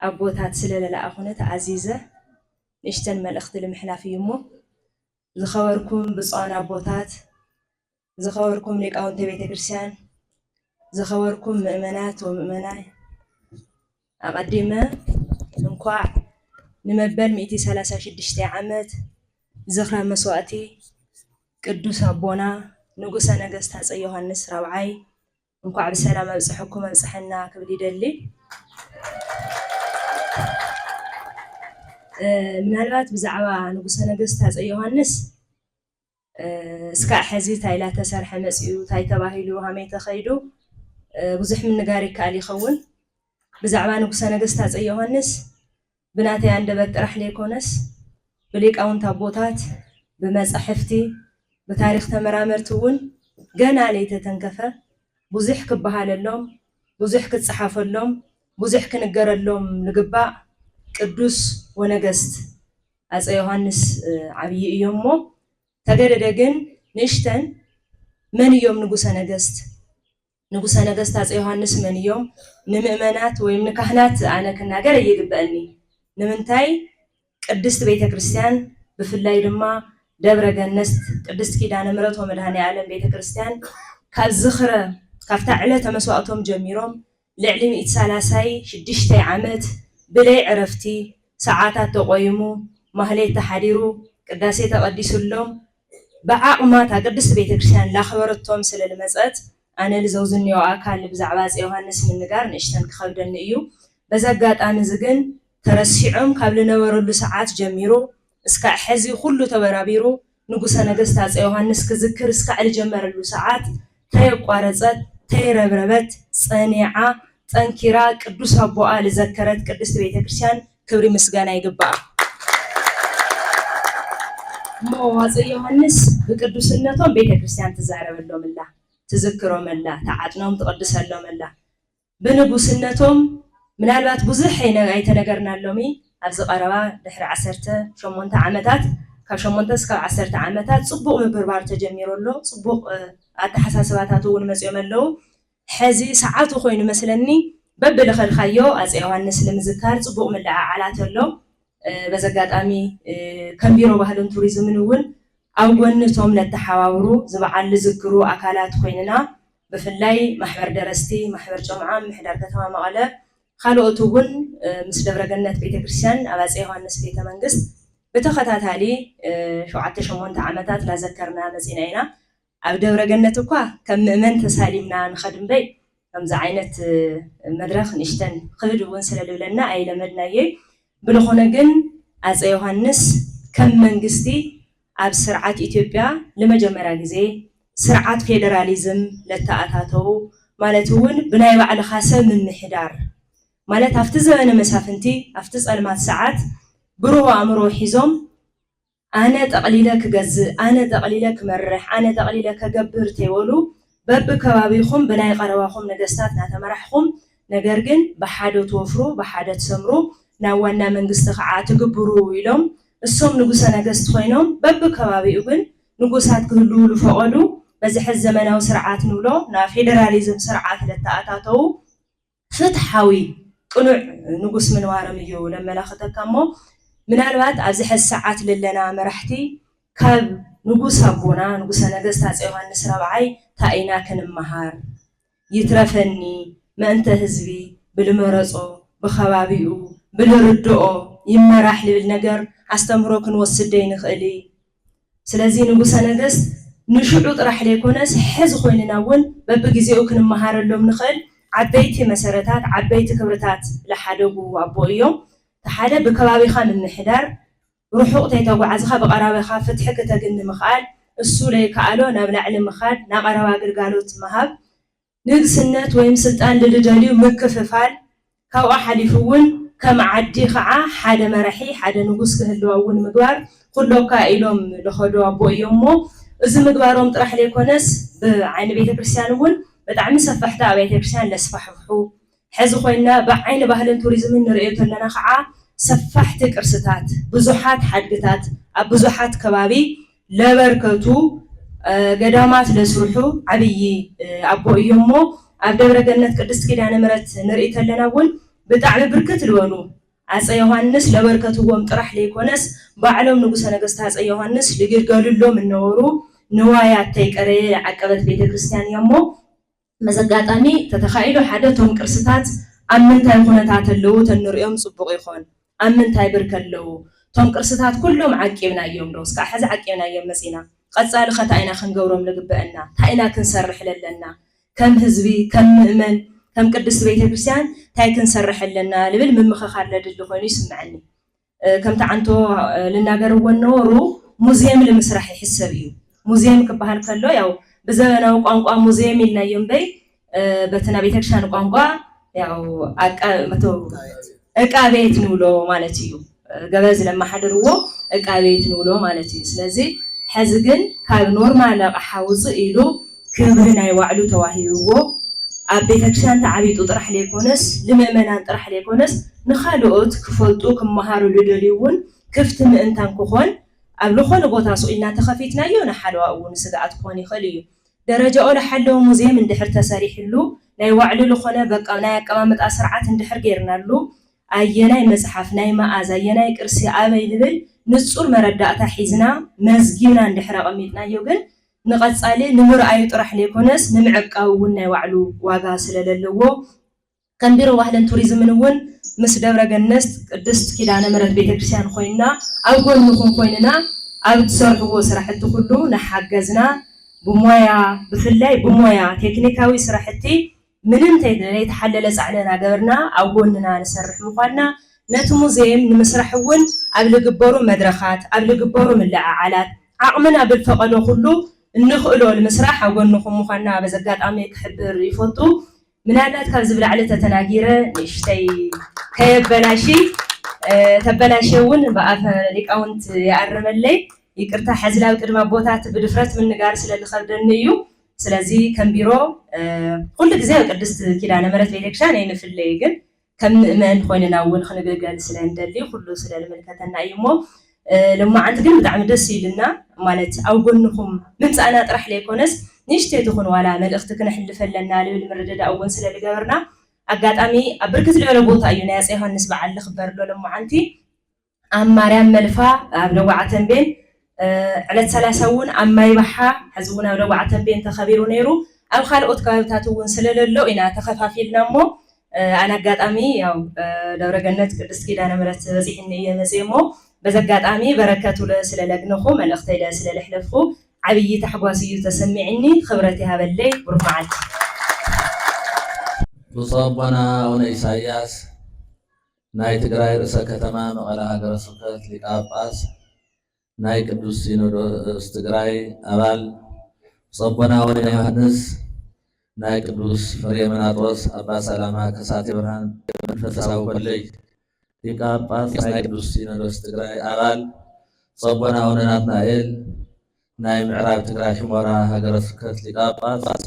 أبوتات سلالة لا أخونة عزيزة نشتن من الأخت المحلا في يمو زخوركم بصان أبوتات زخوركم لك أو أنت بيت كريستيان زخوركم مؤمنات ومؤمناي أقدمه نقع نمبل 136 عامات زخرا مسواتي قدوس أبونا نقص نجست هذا يوحنس ربعي نقع بسلام أبصحكم أبصحنا كبدي دلي من هالوقت بزعوا نقص نجست هذا يوحنس سكع حزي تايلا تسرح مسيو تاي تباهيلو همي تخيلو ብዙሕ ምን ጋር ይካል ይኸውን ብዛዕባ ንጉሰ ነገስት ሃፀይ ዮሃንስ ብናተይ አንደበት ጥራሕ ለይኮነስ ብሊቃውንት አቦታት ብመጻሕፍቲ ብታሪኽ ተመራመርቲ እውን ገና ለይተተንከፈ ብዙሕ ክበሃለሎም ብዙሕ ክጽሓፈሎም ብዙሕ ክንገረሎም ልግባእ ቅዱስ ወነገስት ሃፀይ ዮሃንስ ዓብይ እዮም እሞ ተገደደ ግን ንእሽተን መን እዮም ንጉሰ ነገስት ሃፀይ ዮሃንስ መን እዮም ንምእመናት ወይም ንካህናት አነ ክናገር እየግበአኒ ንምንታይ ቅድስት ቤተክርስቲያን ብፍላይ ድማ ደብረ ገነት ቅድስት ኪዳነ ምሕረት ወመድኃኔ ዓለም ቤተክርስቲያን ካብ ዝኽረ ካብታ ዕለተ መስዋዕቶም ጀሚሮም ልዕሊ 136 ዓመት ብለይ ዕረፍቲ ሰዓታት ተቆይሙ ማህሌት ተሓዲሩ ቅዳሴ ተቀዲሱሎም ብዓቕማታ ቅድስት ቤተክርስቲያን ላኽበረቶም ስለልመፀት አነ ልዘውዝኒዮ አካል ብዛዕባ ሃፀይ ዮሃንስ ምንጋር ንእሽተን ክኸብደኒ እዩ በዛ አጋጣሚ ዝግን ተረሲዖም ካብ ልነበረሉ ሰዓት ጀሚሩ እስካዕ ሕዚ ኩሉ ተበራቢሩ ንጉሰ ነገስት ሃፀይ ዮሃንስ ክዝክር እስካዕ ልጀመረሉ ሰዓት ተየቋረፀት ተይረብረበት ፀኒዓ ጠንኪራ ቅዱስ አቦአ ልዘከረት ቅድስት ቤተክርስቲያን ክብሪ ምስጋና ይግባእ እሞ ሃፀይ ዮሃንስ ብቅዱስነቶም ቤተክርስቲያን ትዛረበሎምላ ትዝክሮምላ ተዓጥኖም ትቀድሰሎምላ ብንጉስነቶም ምናልባት ብዙሕ ኣይተነገርናሎሚ ኣብዚ ቀረባ ድሕሪ 18 ዓመታት ካብ 8 እስካብ 10 ዓመታት ጽቡቕ ምብርባር ተጀሚሩሎ ጽቡቕ ኣተሓሳስባታት እውን መጽኦም ኣለው ሕዚ ሰዓቱ ኮይኑ መስለኒ በብልኸልካዮ ሃፀይ ዮሃንስ ንምዝካር ጽቡቕ ምልዕዓላት ኣሎ በዚ ኣጋጣሚ ከም ቢሮ ባህልን ቱሪዝምን እውን ኣብ ጎንቶም ለተሓዋውሩ ዝበዓል ዝዝክሩ ኣካላት ኮይንና ብፍላይ ማሕበር ደረስቲ ማሕበር ጨምዓ ምሕዳር ከተማ መቐለ ካልኦት እውን ምስ ደብረ ገነት ቤተክርስቲያን ኣብ ሃፀይ ዮሃንስ ቤተ መንግስት ብተኸታታሊ 7-8 ዓመታት ላዘከርና መፂና ኢና ኣብ ደብረ ገነት እኳ ከም ምእመን ተሳሊምና ንኸድንበይ ከምዚ ዓይነት መድረኽ ንእሽተን ክብድ እውን ስለልብለና ኣይለመድናየ ብልኾነ ግን ሃፀይ ዮሃንስ ከም መንግስቲ ኣብ ስርዓት ኢትዮጵያ ለመጀመሪያ ግዜ ስርዓት ፌደራሊዝም ለተኣታተው ማለት እውን ብናይ ባዕልኻ ሰብ ምምሕዳር ማለት ኣብቲ ዘበነ መሳፍንቲ ኣብቲ ጸልማት ሰዓት ብሩህ ኣእምሮ ሒዞም ኣነ ጠቕሊለ ክገዝእ ኣነ ጠቕሊለ ክመርሕ ኣነ ጠቕሊለ ከገብር ተይበሉ በብከባቢኹም ብናይ ቀረባኹም ነገስታት ናተመራሕኹም ነገር ግን ብሓደ ትወፍሩ ብሓደ ትሰምሩ ናብ ዋና መንግስቲ ከዓ ትግብሩ ኢሎም እሶም ንጉሰ ነገስት ኮይኖም በብከባቢኡ ግን ንጉሳት ክህልው ዝፈቐዱ በዚ ሕዚ ዘመናዊ ስርዓት ንብሎ ናብ ፌደራሊዝም ስርዓት ለተኣታተው ፍትሓዊ ቅኑዕ ንጉስ ምንባሮም እዩ ለመላኽተካ እሞ ምናልባት ኣብዚ ሕዚ ሰዓት ለለና መራሕቲ ካብ ንጉስ ኣቦና ንጉሰ ነገስት ሃፀይ ዮሃንስ ራብዓይ እንታይ ኢና ክንመሃር ይትረፈኒ ምእንተ ህዝቢ ብልመረፆ ብኸባቢኡ ብልርድኦ ይመራሕ ልብል ነገር ኣስተምህሮ ክንወስድ ንኽእል ስለዚ ንጉሰ ነገስት ንሽዑ ጥራሕ ለይኮነስ ሕዚ ኮይንና እውን በብግዜኡ ክንመሃረሎም ንኽእል ዓበይቲ መሰረታት ዓበይቲ ክብርታት ለሓደጉ ኣቦ እዮም ተሓደ ብከባቢኻ ምምሕዳር ርሑቕ ተይተጓዓዝኻ ብቐረባኻ ፍትሒ ክተግኒ ምኽኣል እሱ ለይከኣሎ ናብ ላዕሊ ምኻድ ናብ ቀረባ ግልጋሎት ምሃብ ንግስነት ወይም ስልጣን ልልደልዩ ምክፍፋል ካብኡ ሓሊፉ እውን ከም ዓዲ ከዓ ሓደ መራሒ ሓደ ንጉስ ክህልዎ እውን ምግባር ኩሎካ ኢሎም ዝኸዱ ኣቦ እዮም እሞ እዚ ምግባሮም ጥራሕ ለይኮነስ ብዓይኒ ቤተክርስቲያን እውን ብጣዕሚ ሰፋሕቲ ኣብያተ ክርስቲያን ለስፋሕፍሑ ሕዚ ኮይና ብዓይኒ ባህልን ቱሪዝምን ንሪኦ ዘለና ከዓ ሰፋሕቲ ቅርስታት ብዙሓት ሓድግታት ኣብ ብዙሓት ከባቢ ለበርከቱ ገዳማት ለስርሑ ዓብይ ኣቦ እዮም እሞ ኣብ ደብረ ገነት ቅድስት ኪዳነ ምሕረት ንርኢ ከለና እውን ብጣዕሚ ብርክት ዝበሉ ሃፀይ ዮሃንስ ለበርከትዎም ጥራሕ ለይኮነስ ባዕሎም ንጉሰ ነገስት ሃፀይ ዮሃንስ ዝግልገሉሎም እነበሩ ንዋያት ተይቀረየ ዓቀበት ቤተክርስቲያን እዮም እሞ መዘጋጣሚ ተተኻኢሉ ሓደ ቶም ቅርስታት ኣብ ምንታይ ኩነታት ኣለዉ ተንሪኦም ፅቡቕ ይኾን ኣብ ምንታይ ብርክ ኣለዉ ቶም ቅርስታት ኩሎም ዓቂብና እዮም ዶ እስካዕ ሕዚ ዓቂብና እዮም መፂና ቀፃሊ ኸ እንታይ ኢና ክንገብሮም ልግበአና እንታይ ኢና ክንሰርሕ ለለና ከም ህዝቢ ከም ምእመን ከም ቅድስት ቤተክርስቲያን እንታይ ክንሰርሕ ኣለና ልብል ምምኽኻር ለድሊ ኮይኑ ይስምዐኒ ከምቲ ዓንቶ ልናገርዎ ነበሩ ሙዝየም ንምስራሕ ይሕሰብ እዩ ሙዝየም ክበሃል ከሎ ያው ብዘበናዊ ቋንቋ ሙዝየም ኢልና እዮም በይ በተና ቤተክርስቲያን ቋንቋ ያው ዕቃ ቤት ንብሎ ማለት እዩ ገበዝ ለማሕደርዎ ዕቃ ቤት ንብሎ ማለት እዩ ስለዚ ሕዚ ግን ካብ ኖርማል ኣቕሓ ውፅእ ኢሉ ክብሪ ናይ ባዕሉ ተዋሂብዎ ኣብ ቤተክርስቲያን ተዓቢጡ ጥራሕ ለይኮነስ ንምእመናን ጥራሕ ለይኮነስ ንኻልኦት ክፈልጡ ክመሃሩ ልደልዩ እውን ክፍቲ ምእንታን ክኾን ኣብ ዝኾነ ቦታ ስኢልና ተኸፊትናዮ ንሓለዋ እውን ስግኣት ክኾን ይኽእል እዩ ደረጃኡ ለሓለዎ ሙዚየም እንድሕር ተሰሪሕሉ ናይ ባዕሉ ዝኾነ በቃ ናይ ኣቀማምጣ ስርዓት እንድሕር ጌርናሉ ኣየናይ መፅሓፍ ናይ መኣዛ ኣየናይ ቅርሲ ኣበይ ልብል ንጹር መረዳእታ ሒዝና መዝጊብና እንድሕር ኣቐሚጥናዮ ግን ንቐጻሊ ንምርኣዩ ጥራሕ ለይኮነስ ንምዕቃብ እውን ናይ ባዕሉ ዋጋ ስለለለዎ ከም ቢሮ ባህልን ቱሪዝምን እውን ምስ ደብረ ገነት ቅድስት ኪዳነ ምሕረት ቤተክርስቲያን ኮይና ኣብ ጎንኩም ኮይንና ኣብ ትሰርሕዎ ስራሕቲ ኩሉ ንሓገዝና ብሞያ ብፍላይ ብሞያ ቴክኒካዊ ስራሕቲ ምንም ዘይተሓለለ ፃዕለና ገበርና ኣብ ጎንና ንሰርሕ ምኳንና ነቲ ሙዚየም ንምስራሕ እውን ኣብ ልግበሩ መድረኻት ኣብ ልግበሩ ምልዕዓላት ዓቕምና ብልፈቐዶ ኩሉ እንኽእሎ ንምስራሕ ኣብ ጎንኩም ምኳንና በዚ ኣጋጣሚ ክሕብር ይፈቱ ምናልባት ካብ ዝብላዕለ ተተናጊረ ንእሽተይ ከየበላሺ ተበላሸ እውን ብኣፈ ሊቃውንት ይኣርመለይ ይቅርታ ሕዝላዊ ቅድመ ቦታት ብድፍረት ምንጋር ስለዝኸብደኒ እዩ ስለዚ ከም ቢሮ ኩሉ ግዜ ቅድስት ኪዳነ ምሕረት ቤተክርስቲያን ኣይንፍለይ ግን ከም ምእመን ኮይንና እውን ክንግልገል ስለንደሊ ኩሉ ስለዝምልከተና እዩ እሞ ልማዓንቲ ግን ብጣዕሚ ደስ ይብልና ማለት ኣብ ጎንኩም ምምፃእና ጥራሕ ለይኮነስ ንእሽተይ ትኹን ዋላ መልእኽቲ ክነሕልፈለና ልብል ምርድዳእ እውን ስለዝገበርና ኣጋጣሚ ኣብ ብርክት ዝበለ ቦታ እዩ ናይ ኣፄ ዮሃንስ በዓል ዝኽበርሎ ልማዓንቲ ኣብ ማርያም መልፋ ኣብ ደጉዓ ተንቤን ዕለት 30 እውን ኣብ ማይ ባሓ ሕዚ እውን ኣብ ደጉዓ ተንቤን ተኸቢሩ ነይሩ ኣብ ካልኦት ከባቢታት እውን ስለለሎ ኢና ተኸፋፊልና እሞ ኣነ ኣጋጣሚ ያው ደብረ ገነት ቅድስት ኪዳነ ምሕረት በፂሕኒ እየ መፅእ እሞ በዚ ኣጋጣሚ በረከቱ ስለለግንኹ መልእኽተይ ስለለሕለፍኩ ዓብይ ታሕጓስ እዩ ተሰሚዕኒ ክብረት ይሃበለይ ብሩኽ መዓልቲ ብፁዕ ኣቦና ኣቡነ ኢሳያስ ናይ ትግራይ ርእሰ ከተማ መቐለ ሃገረ ስብከት ሊቀ ጳጳስ ናይ ቅዱስ ሲኖዶስ ትግራይ ኣባል ብፁዕ ኣቦና ኣቡነ ዮሃንስ ናይ ቅዱስ ፍሬምናጦስ ኣባ ሰላማ ከሳቴ ብርሃን መንፈሳዊ ኮሌጅ ሊቀ ጳጳስ ናይ ቅዱስ ሲኖዶስ ትግራይ ኣባል ብፁዕ ኣቦና ኣቡነ ናትናኤል ናይ ምዕራብ ትግራይ ሑመራ ሃገረ ስብከት ሊቀ ጳጳስ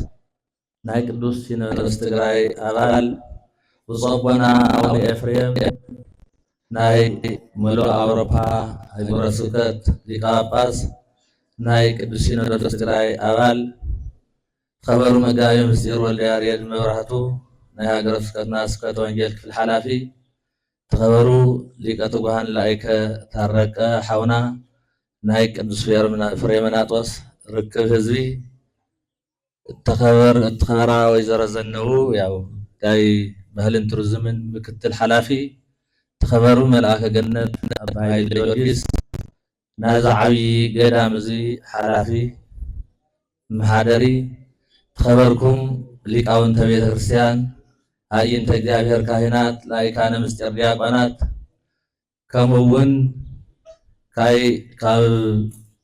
ናይ ቅዱስ ሲኖዶስ ትግራይ ኣባል ብፁዕ ኣቦና ኣቡነ ኤፍሬም ናይ ሙሉእ ኣውሮፓ ሃገረ ስብከት ሊቀ ጳጳስ ናይ ቅዱስ ሲኖዶስ ትግራይ ኣባል خبر مقايم مسير والياريد مبرهتو ناي هاجر سكتنا سكت وانجيل في الحلافي تخبروا ليك بهان لايك تارك حونا نايك قدس فريمناطوس ركب هزبي التخبرا ويزر زنو ياو جاي بهلن ترزمن مكتل حلافي تخبروا ملائكة جنة أباي جورجيس نازعوي قدام زي حلافي محادري خبركم ሊቃውንተ ቤተ ክርስቲያን አይንተ እግዚአብሔር ካህናት ላይካነ ምስጢር ዲያቆናት ከምውን ካብ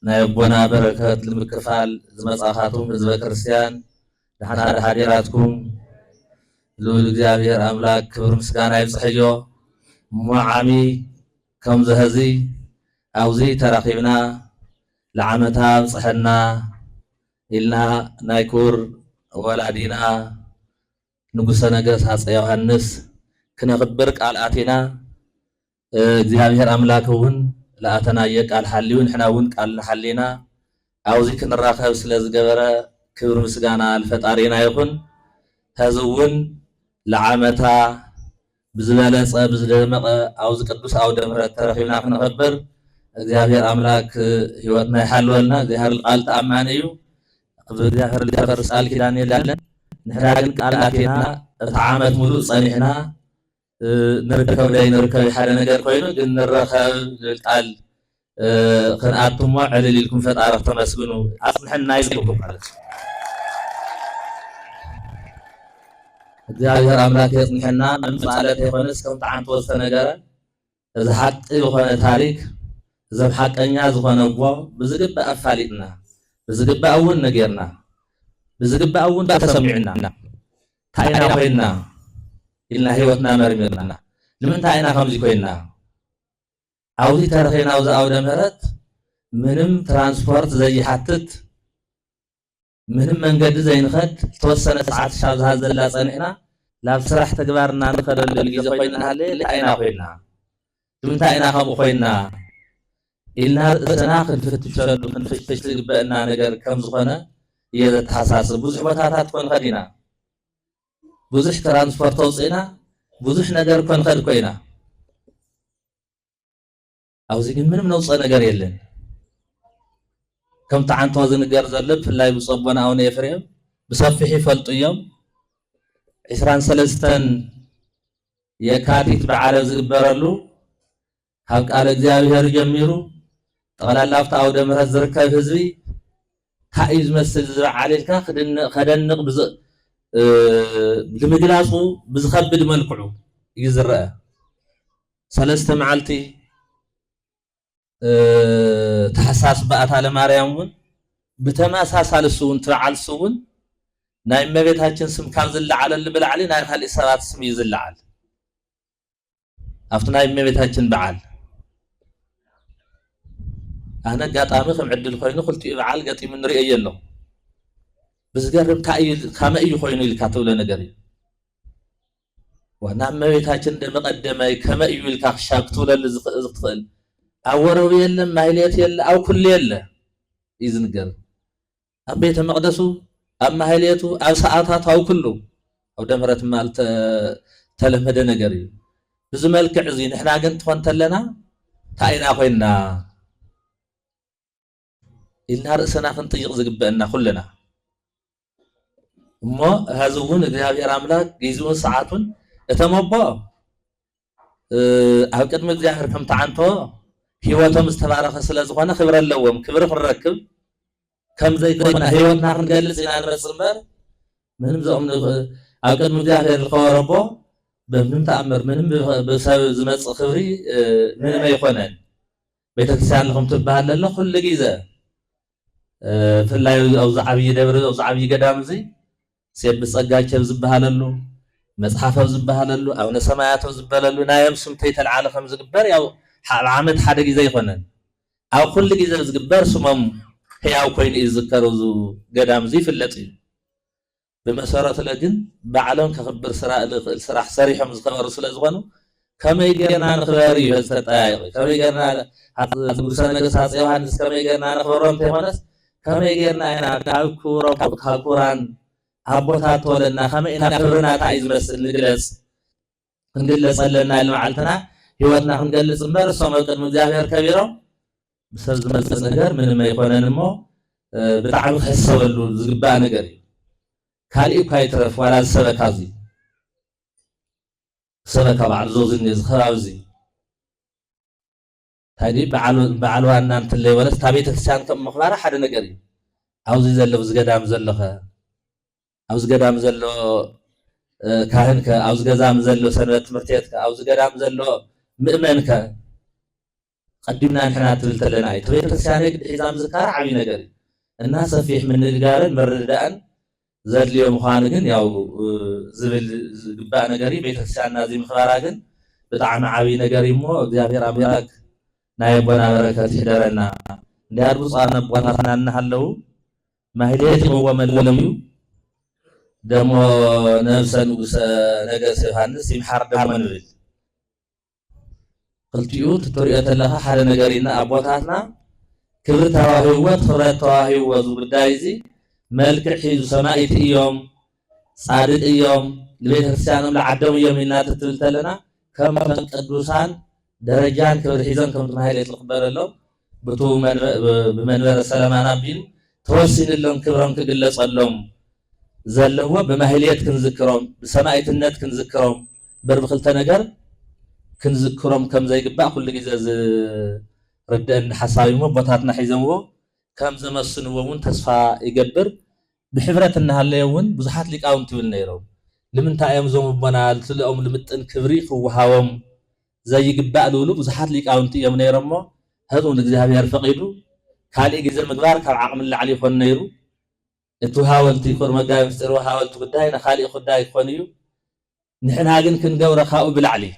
ናይ ቦና በረከት ንምክፋል ዝመጻኻቱም ህዝበ ክርስቲያን ደህና ሓዲራትኩም ልዑል እግዚአብሔር አምላክ ክብር ምስጋና ይብጽሕዮ ሙዓሚ ከም ዘህዚ አውዚ ተራኺብና ለዓመታ ጽሕና ኢልና ናይ ክቡር ወላዲና ንጉሰ ነገሥት ሃፀይ ዮሃንስ ክነኽብር ቃል ኣቲና እግዚአብሔር አምላክ እውን ለኣተናየ ቃል ሓልዩ ንሕና እውን ቃል ሓሊና ኣብዚ ክንራኸብ ስለ ዝገበረ ክብር ምስጋና ለፈጣሪና ይኹን ሕዚ እውን ለዓመታ ብዝበለፀ ብዝደመቐ ኣብዚ ቅዱስ ኣውደ ምሕረት ተረኺብና ክነኽብር እግዚአብሔር አምላክ ህይወትና ይሓልወልና እግዚአብሔር ቃል ተኣማኒ እዩ እግዚአብሔር ልተፈርስ ቃል ኪዳን የለን ንሕና ግን ቃል ኣቲና እቲ ዓመት ሙሉእ ፀኒሕና ንርከብ ላይ ንርከብ ሓደ ነገር ኮይኑ ግን ንረኸብ ዝብል ቃል ክንኣቱ እሞ ዕልል ኢልኩም ፈጣሪ ተመስግኑ ኣፅንሐና ይልኩም ማለት እግዚአብሔር አምላክ የፅንሐና ምምፅ ማለት ይኾንስ ከም ጣዓም ተወሰነ ነገረ እዚ ሓቂ ዝኾነ ታሪክ እዞም ሓቀኛ ዝኾነ እቦ ብዝግባእ ኣፋሊጥና ብዝግባእ እውን ነጌርና ብዝግባእ እውን ተሰሚዕና ታይና ኮይና ኢልና ህይወትና መርሚርና ንምንታይ ኢና ከምዚ ኮይና አውዚ ተረኺና አውዚ አውደ ምህረት ምንም ትራንስፖርት ዘይሓትት ምንም መንገዲ ዘይንኸድ ተወሰነ ሰዓት ሻብ ዝሃዘላ ፀኒሕና ላብ ስራሕ ተግባርና ንኸደሉ ግዜ ኮይና ሃለ አይና ኮይና ንምንታይ ኢና ከምኡ ኮይና ኢልና ርእስና ክንፍትሸሉ ክንፍትሽ ዝግበአና ነገር ከም ዝኾነ እየ ዘተሓሳስብ ብዙሕ ቦታታት ኮንኸድ ኢና ብዙሕ ትራንስፖርት ተውፅኢና ብዙሕ ነገር ኮንኸድ ኮይና ኣብዚ ግን ምንም ነውፀ ነገር የለን ከም ተዓንቶ ዝንገር ዘሎ ብፍላይ ብፀቦና ኣቡነ ኤፍሬም ብሰፊሕ ይፈልጡ እዮም 23 የካቲት በዓለ ዝግበረሉ ካብ ቃል እግዚአብሔር ጀሚሩ ጠቕላላ ኣብቲ ኣውደ ምህረት ዝርከብ ህዝቢ እንታይ ዝመስል ዝበዓል ኢልካ ከደንቕ ንምግላፁ ብዝኸብድ መልክዑ እዩ ዝረአ 3 መዓልቲ ተሓሳስ በኣታ ለማርያም እውን ብተመሳሳሊ እውን ትበዓል እውን ናይ እመቤታችን ስም ካብ ዝለዓለሉ ብላዕሊ ናይ ካልእ ሰባት ስም እዩ ዝለዓል ኣብቲ ናይ እመቤታችን በዓል ኣነ ኣጋጣሚ ከም ዕድል ኮይኑ ክልቲኡ በዓል ገጢሙ ንሪኦ እየ ኣለኹ ብዝገርም ከመይ እዩ ኮይኑ ኢልካ ትብሎ ነገር እዩ ዋና እመቤታችን እንደመቐደመይ ከመይ እዩ ኢልካ ክሻብ ክትብለሉ ዝኽእል ኣብ ወረቡ የለን ማህሌት የለ ኣብ ኩሉ የለ እዩ ዝንገር ኣብ ቤተ መቕደሱ ኣብ ማህሌቱ ኣብ ሰዓታት ኣብ ኩሉ ኣውደ ምህረት ማል ተለመደ ነገር እዩ ብዚ መልክዕ እዚ ንሕና ግን ትኾን ተለና እንታይ ኢና ኮይና ኢልና ርእስና ክንጥይቕ ዝግበአና ኩልና እሞ ሕዚ እውን እግዚአብሔር ኣምላክ ጊዜውን ሰዓቱን እቶም ኣቦ ኣብ ቅድሚ እግዚአብሔር ከም ተዓንተዎ ህይወቶም ዝተባረኸ ስለ ዝኾነ ክብሪ ኣለዎም ክብሪ ክንረክብ ከም ዘይኮነ ህይወትና ክንገልፅ ኢና ንመፅእ እምበር ምንም ዞም ኣብ ቅድሚ እግዚአብሔር ዝኸበሮ ኣቦ ብምንም ተኣምር ምንም ብሰብ ዝመፅእ ክብሪ ምንም ኣይኮነን ቤተክርስትያን ልኹም ትበሃል ኣሎ ኩሉ ግዜ ብፍላይ ኣብዚ ዓብዪ ደብሪ ኣብዚ ዓብዪ ገዳም እዚ ሴብ ፀጋቸብ ዝበሃለሉ መፅሓፈብ ዝበሃለሉ ኣቡነ ሰማያተው ዝበለሉ ናዮም ስም ተይተልዓለ ከም ዝግበር ያው ዓመት ሓደ ግዜ ይኮነን ኣብ ኩሉ ግዜ ዝግበር ስሞም ህያው ኮይኑ እዩ ዝዝከሩ ገዳም እዚ ይፍለጥ እዩ ብመሰረቱ ግን ባዕሎም ከኽብር ስራሕ ሰሪሖም ዝኸበሩ ስለ ዝኾኑ ከመይ ጌርና ንኽበር እዩ ዝተጠያየቑ ከመይ ጌርና ንጉሰ ነገስት ሃፀይ ዮሃንስ ከመይ ጌርና ንኽበሮም እንተይኮነስ ከመይ ጌርና ኢና ካብ ክብሮም ካብ ክቡራን ኣቦታት ተወለድና ከመይ ኢና ክብርና እንታይ እዩ ዝመስል ንግለፅ ክንግለፅ ኣለና ኢሉ መዓልትና ህይወትና ክንገልፅ እምበር እሶም ኣብ ቅድሚ እግዚአብሔር ከቢሮም ብሰብ ዝመፅእ ነገር ምንም ኣይኮነን እሞ ብጣዕሚ ክሕሰበሉ ዝግባእ ነገር እዩ ካልእ እኳ ይትረፍ ዋላ ዝሰበካ እዚ ሰበካ በዓል ዞዝኒ ዝኸባቢ እዚ ታዲ በዓል ዋና እንትለይ ወለስ እታ ቤተክርስትያን ከም ምኽባራ ሓደ ነገር እዩ ኣብዚ ዘሎ ዝገዳም ዘለኸ ኣብዚ ገዳም ዘሎ ካህንከ ኣብዚ ገዳም ዘሎ ሰንበት ትምህርቲ ቤትከ ኣብዚ ገዳም ዘሎ ምእመንከ ቀዲምና ንሕና ትብል ተለና እዩ ቤተክርስትያን ግድ ሒዛ ምዝካር ዓብዪ ነገር እዩ እና ሰፊሕ ምንግጋርን ምርድዳእን ዘድልዮ ምዃኑ ግን ያው ዝብል ዝግባእ ነገር እዩ ቤተክርስትያንና እዚ ምኽባራ ግን ብጣዕሚ ዓብዪ ነገር እዩ እሞ እግዚአብሔር ኣምላክ ናይ ኣቦና በረከት ይሕደረና እንዲያር ብፁዓን ኣቦታትና እናሃለዉ ማህሌት ይቕወም ኣለዉ እዩ ደሞ ነብሰ ንጉሰ ነገስት ዮሃንስ ይምሓር ደሞ ንብል ክልቲኡ ትሪኦ ተለኻ ሓደ ነገር ኢና ኣቦታትና ክብሪ ተዋሂብዎ ትኽብረት ተዋሂብዎ እዚ ጉዳይ እዚ መልክዕ ሒዙ ሰማኢት እዮም ፃድቅ እዮም ንቤተክርስትያኖም ለዓዶም እዮም ኢና ትብል ተለና ከምቶም ቅዱሳን ደረጃን ክብሪ ሒዞም ከምቲ ማህሌት ዝኽበረሎም ብቱ ብመንበረ ሰለማን ኣቢሉ ተወሲንሎም ክብሮም ክግለፀሎም ዘለዎ ብማህሌት ክንዝክሮም ብሰማኢትነት ክንዝክሮም ብክልተ ነገር ክንዝክሮም ከም ዘይግባእ ኩሉ ግዜ ዝርድአኒ ሓሳብ እሞ ቦታትና ሒዘምዎ ከም ዝመስንዎ እውን ተስፋ ይገብር ብሕብረት እናሃለየ እውን ብዙሓት ሊቃውንቲ ይብል ነይሮም ንምንታይ እዮም እዞም ኣቦና ዝለኦም ልምጥን ክብሪ ክወሃቦም ዘይግባእ ዝብሉ ብዙሓት ሊቃውንቲ እዮም ነይሮም እሞ ህፁን እግዚኣብሔር ፈቒዱ ካልእ ግዜ ምግባር ካብ ዓቕሚ ላዕሊ ይኮን ነይሩ اتوهاولت يكون مجاي مستر وهاولت قداي نخالي قداي خونيو نحن هاجن كنجور خاو بالعلي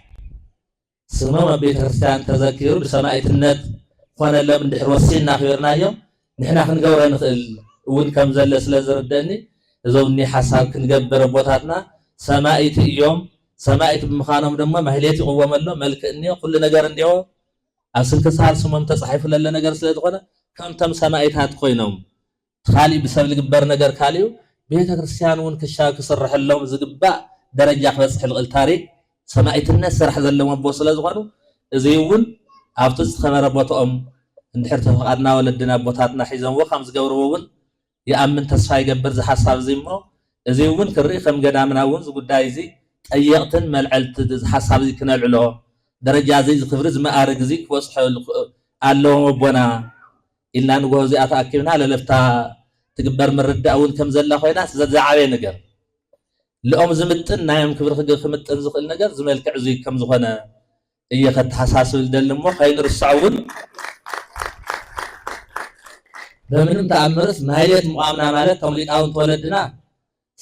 سماما بيت كريستيان تذكير بسماعة النت فانا لا من دحر وسينا خيرنا يوم نحن كنجور نخل ون كم زلس لزردني زوني حساب كنجبر بوتاتنا سماعة يوم سماعة بمخانم دم مهليتي قوة ملو ملك إني كل نجار إنيو أصل كسر سمم تصحيف ولا نجار سلطة كم تم سماعة هات قينهم خالي بسبب الجبر نجار خاليو بيت كريستيان ون كشاك صرح اللهم زجباء درجة بس حلق التاريخ سماعة الناس رح زلهم بوصل زغانو زيون عفتز خمر بوتهم نحرت فقدنا ولدنا بوتاتنا حيزن وخمس جورون يأمن تصفي جبر زح حساب زيمو زيون كري خم قدامنا ون زود دايزي أيقتن ملعلت حساب زي كنا العلو درجة زي خبرز ما أرجزيك وصح اللهم بنا إلا نجوزي أتأكدنا للفتا تجبر من الرد أول كم زلا خوينا زاد زعابي نجر لأم زمتن نايم كبر خجل خمتن زقل نجر زميل كعزي كم زخنا إيه خد حساس الدلمو خاين الصعود بمن تأمرس مايلة مقامنا مالت تمليك أو تولدنا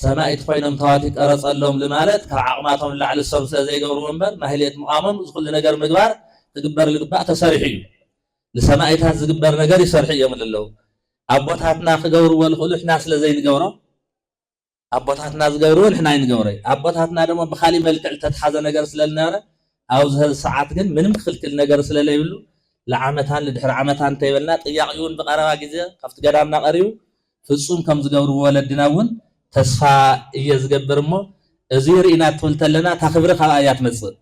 سماء تفينهم تواتيك أرس اللهم لمالت كعقماتهم اللي على الصمس زي قبر منبر مايلة مقامهم زقل نجر مقبار تجبر لقباء تسرحي لسماء تهز جبر نجر يسرحي من اللو أبوتاتنا خجور والخلوح ناس لزي نجورا أبوتاتنا زجورون إحنا ينجوري أبوتاتنا دم بخالي ملك تتحزن نجر سلالنار أو زه ساعات جن من مخلك النجر سلالي يبلو لعامتان لدحر عامتان تيبلنا طياقيون بقرا جزء خفت قدامنا قريو فصوم كم زجور ولدناون تصفى يزجبر مو زير إنا تولتلنا تخبر خلايات مصر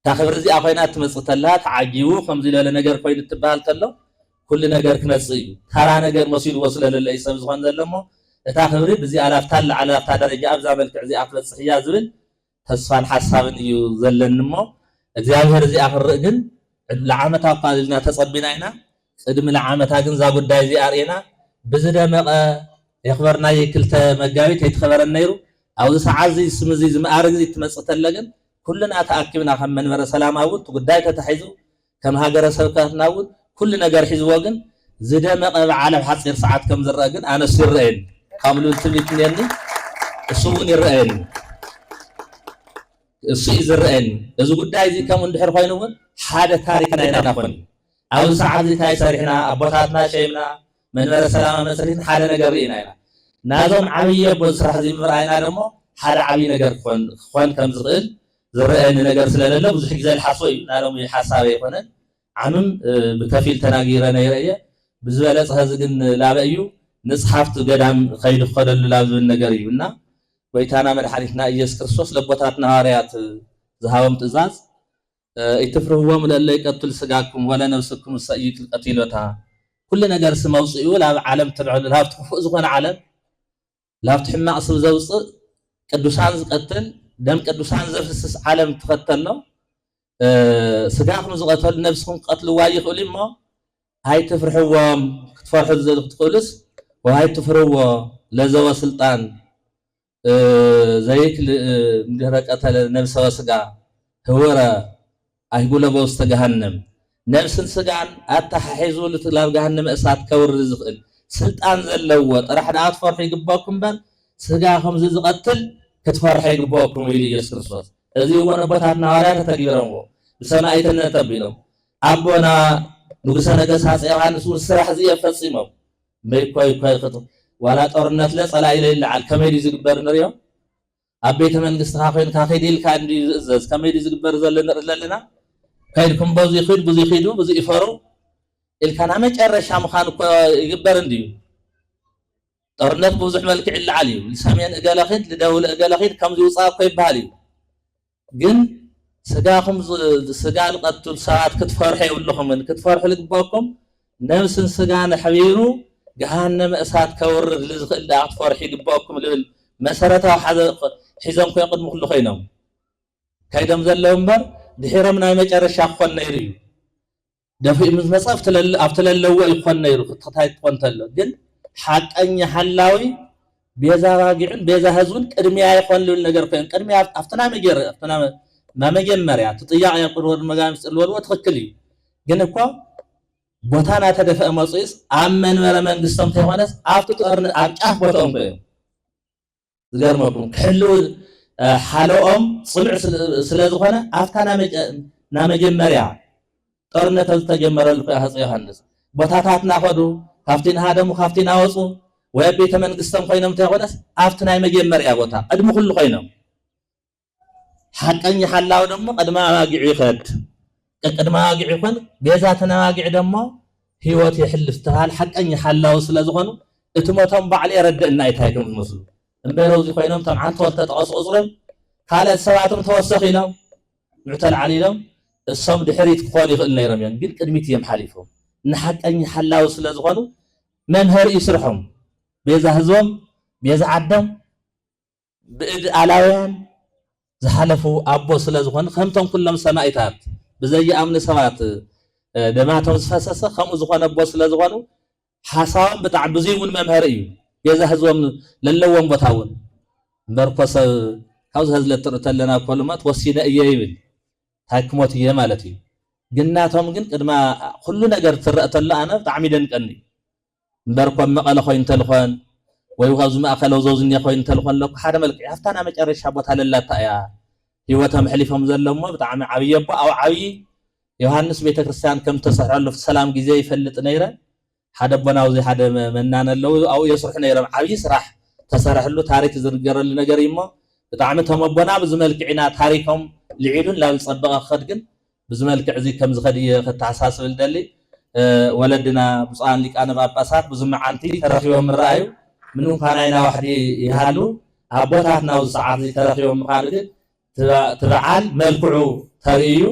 تخبر زي أخوينات مصر تلا تعجيو خمزي لنا نجر كوين تبال تلا كل نجر كنصي ترى نجر مصير وصل لله يسمى زخان زلمو تخبري بزي على فتل على درجة أبزع ملك زي أخذ صحيح زبل تصفى حساب يزلن مو እግዚአብሔር እዚ አፈረግን ለዓመታ ቃልና ተጸብናይና ቅድም ለዓመታ ግን ዛ ጉዳይ እዚ አርኤና ብዝደመቀ يخبرنا يكلت مجاويت يتخبرنا نيرو أو ساعة زي سمزي زي مأرج زي تمسك تلاجن كلنا تأكدنا خم من ورا سلام عود وقداي تتحيزو كم هاجر سوكات ناود كلنا جار حزواجن زدا ما على حصير ساعات كم زراجن أنا سرين كاملون تبيتني يعني السوون الرئين السوي زرين إذا قداي زي كم ندحر خاينون حاجة تاريخنا هنا نقول أو ساعة زي تاي سارحنا أبواتنا شيمنا من ورا سلام مسرين حاجة نجارينا هنا نازم عبية بزرح زي مرأينا نمو حاجة عبية نجار خوان كم زغل زرقين نجار سلالة بزحك زي الحصوي نارم يحسابي فنن عمم بكفيل تناجيرا نيرية بزوالة هزجن لابيو نصحفت قدام خير خدل لازم النجاريونا ويتانا من حديثنا إياس كريستوس لبوتاتنا هاريات زهاوم تزاز اتفرهوا من اللي يقتل سجاكم ولا نفسكم السيء القتيلتها كل نجار سموصي ولا عالم تبعون الهافت فوق عالم لا تحمى أصل زوج كدوسان قتل دم كدوسان زفسس عالم تقتلنا سجاكم زقتل نفسكم قتل وايق ولما هاي تفرحوا تفرحوا زي تقولس وهاي تفرحوا لزوا سلطان زيك مجرد قتل نفس وسجا هورا أقول له بوست جهنم نفس السجان أتحيزوا لتلاب جهنم أسات كور رزق سلطان زلوت راح نعاد فرح يقباكم بان سجاهم زي قتل كتفرح يقباكم ويلي يسوع كريستوس الذي هو نبتنا ولا تتغيروا بسماعتنا تبينهم أبونا نقصنا قصاص يوحنا سور سرح زي فصيمه بيكوي خطو ولا طرنت لا صلا الى الا على كميد يزغبر نريو ابيت منغست خاخين كاخيديل كان يزز كميد يزغبر زلنا كايدكم بوزي خيد بوزي خيدو بوزي يفرو الكان مጨረሻ مخان يغبر انديو طرنت بوزح ملك عل علي لسامين اقلاخيد لدول اقلاخيد كم يوصاف يبالي ግን ስጋኹም ስጋን ቀጥል ሰዓት ክትፈርሑ ይብልኹም ክትፈርሑ ልግባኩም ነፍስን ስጋን ሕቢሩ جهنم أسات كور لزق اللي أطفرح يجباكم لل مسارته حذا حزام كي يقدم كل خينهم كيدم زلهم بر دحيرة من أيام جرى شاخون نيريو دفع مصاف أفتل اللو يخون نيرو خطاي تقون تلو جن حق أني حلاوي بيزا راجعون بيزا هزون كرمي يخون لول نجار كين كرمي أفتنا مجر أفتنا ما مجر مريا تطيع يقرر مجامس الول وتخكلي جن كوا بوتانا تدفع مصيص أمن ولا من قسم تهونس أفتو أرن أبجح بوتهم بيهم غير مكم كحلو حالهم صنع سلازخنا أفتنا نامجمريا طرنا تجمر القياس يوحنس بوتاتات ناخدو خافتين هادم وخافتين أوصو ويبيت من قسم خينم تهونس أفتنا مجمريا بوتا أدم كل خينم حقا يحلاو دمو قد ما واقع يخد قد ما واقع يكون بيزاتنا واقع دمو هيوت يحل استهال حقا يحلاو سلازخنو اتموتهم بعلي ردنا يتايكم المسلم امبيرو زي خوينم طبعا تولت تقص اصرم قال سواتهم توسخينا معتل علينا الصم دحريت كون يخل نيرم يعني قد قدميت يم حليفهم ان حقا يحلاو سلازخنو منهر يسرحهم بيزا هزوم بيزا عدم بإد علاويان زحلفوا أبو سلازخون خمتهم كلهم سمائتات بزي أمن سوات دماتهم زفسسة خم زخون أبو سلازخونو حصام بتاع بزيون ممهري يزهزهم للوم بتاون برقص هاوز هزل ترتلنا كل ما توصينا إيابل هاكموت هي مالتي جناتهم جن قد ما كل نجار ترتلا أنا تعميدا كني برقم ما قال خوين تلخون ويوغاز ما أخلو زوزن يخوين تلخون لك حدا ملك يفتنا مجرش حبوت على الله تايا هيوتهم حليفهم زلموا بتاع عبي يبا أو عبي يوحنس بيت كريستيان كم تصحح له في السلام جزء يفلت نيرة حدا بناوزي حدا مننا له أو يصرح نيرة عبي صراح تصرح له تاريخ زرجر اللي نجريمه بتعمتهم أبونا بزملك عنا تاريخهم لعيدون لا يصدق خدقن بزملك عزي كم زخدية خد حساس بالدلي ولدنا بصان لك أنا باباسات بزمع عنتي ترخيهم من رأيه منهم كان عنا واحد يهالو أبوتاتنا وساعات ترخيهم خارج تبعال ملكعو تريو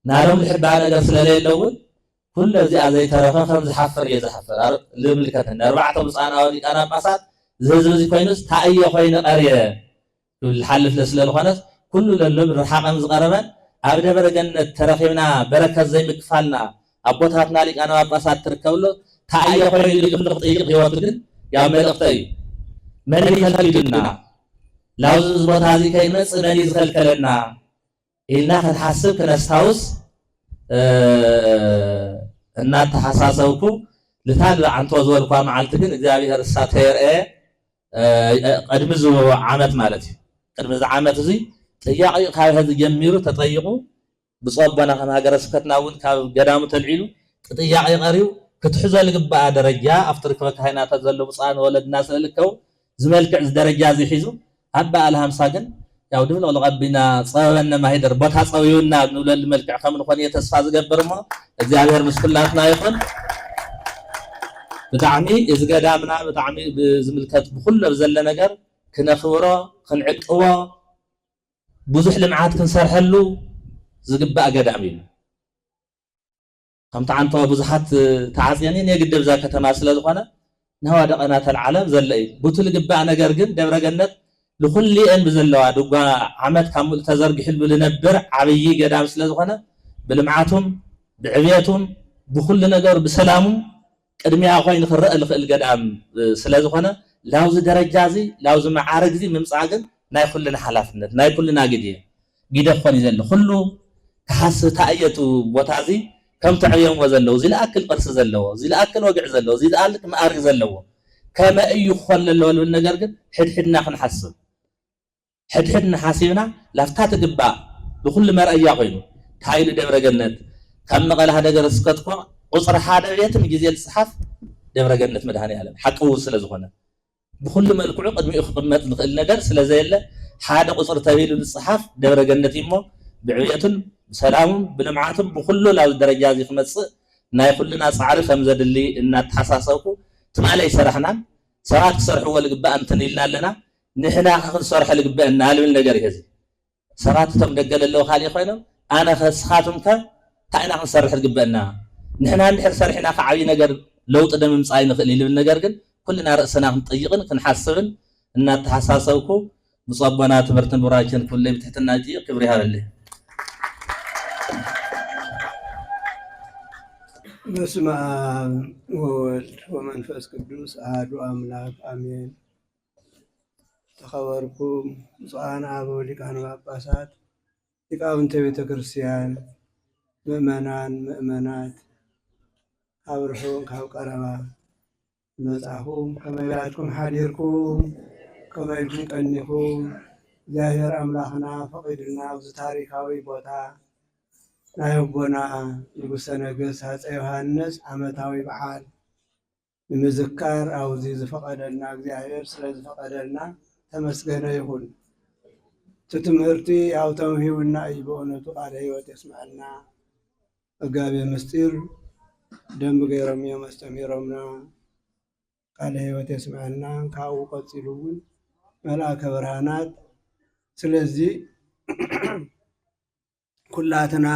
نارهم الحب على قصر الليل كل ذي أزاي ترخان خمس حفر يزحفر لملكتنا 4 بصان أوليك أنا باسات زي كوينس تأيي خوين أريه الحلف لسلال خانس كل للب رحاق أمز غربا أبدا برجنة ترخيمنا بركة زي مكفالنا أبوتاتنا لك أنا باسات تركولو تأيي خوين يخلق طيق يواتدن يا ملقتي من يخلقنا لو زبط هذه كلمة من يخلقنا إلنا نحسب كنستاوس إن تحساسوكم لتابع عن توزولكم معلتكن إجابة الساتير قدمزو عامت مالتي قدمز عامت زي تياقي هذا جميرو تطيقو بصوبنا كما جرسكتنا ون كقدام تلعيلو تياقي قريو كتحزو لقبا درجة أفترك وكهينا تزلو بصان ولد ناس لكو زملك عز درجة زي حيزو هبا ألهم ساقن ያው ድብለ ለቀብና ጸበና ማይደር ቦታ ጸውዩና ንውለል መልክዕ ከም ንኾን የተስፋ ዝገብርሞ እግዚአብሔር ምስክላትና ይኹን ብጣዕሚ ዝገዳምና ብጣዕሚ ብዝምልከት ብኩሉ ዘለ ነገር ክነኽብሮ ክንዕቅቦ ብዙሕ ልምዓት ክንሰርሐሉ ዝግባእ ገዳም እዩ ከምቲ ዓንቶ ብዙሓት ተዓጽየኒ የግድብ ዛ ከተማ ስለ ዝኾነ ናዋደቀና ተልዓለም ዘለ እዩ ብቱ ዝግባእ ነገር ግን ደብረገነት لكل أن بزلوا دقا عمد كامل تزرق حلو لنبر عبي قدام سلازخنا بلمعاتهم بعبياتهم بكل نجار بسلامهم قدمي أخوين خرق القدام سلازخنا لاوز درجازي لاوز معارك زي ممصاقن ناي كلنا حلافنت ناي كلنا قديه قد أخواني زلو كله كحس تأيتو بوتازي كم تعيهم وزلو زي الأكل قرص زلو زي الأكل وقع زلو زي الأكل مآرك زلو كما أي خل اللول والنجار قد حد نحسب حد نحاسبنا لافتات قباء بكل مرأة يقينو تايل دبر جنة كم قال هذا جرسكتكم قصر هذا يتم جزية الصحف دبر جنة مدهاني علم حق وصل زخنا بكل ما الكل قد ميخدمات النجار سلازيله هذا قصر تايل الصحف دبر جنة يمه بعية بسلام بلمعاتهم بكل لا درجات خمس نايقول لنا عارف همزة اللي إن تحساسوكم تمالي سرحنا سواء صرح هو اللي قبأ أنتنيلنا لنا نحن خن صرح اللي قبأ نعلم النجار هذي سواء تمدقل اللي خالي خوينا أنا خاتم كا تأنا خن صرح اللي قبأنا نحن نحن صرحنا كعبي نجار لو تدم مصاين خليل النجار جن كلنا رأسنا طيقن كنحسبن إن تحساسوكم مصابنا تمرتن براجن كل اللي بتحت الناجي كبرها اللي بسم الله وولد ومنفس قدوس أحد أملاك آمين تخبركم صان أبو لكان واباسات لكاونت بيت كريستيان مؤمنات ካብ ርሑቕ ካብ ቀረባ መጻኹም ከመይላትኩም ሓዲርኩም ከመይልኩም ቀኒኹም እግዚአብሔር አምላኽና ፈቂድልና ኣብዚ ታሪካዊ ቦታ ናይ ኣቦና ንጉሰ ነገሥት ሃፀይ ዮሃንስ ዓመታዊ በዓል ንምዝካር ኣብዚ ዝፈቀደልና እግዚአብሔር ስለ ዝፈቀደልና ተመስገነ ይሁን። እቲ ትምህርቲ ያው ተምሂቡና እዩ በእውነቱ ቃለ ሕይወት የስምዐና መጋቤ ምስጢር ደንብ ገይሮም እዮም አስተምሂሮምና ቃለ ሕይወት የስምዐና ካብኡ ቀፂሉ እውን መልአከ ብርሃናት። ስለዚህ ኩላትና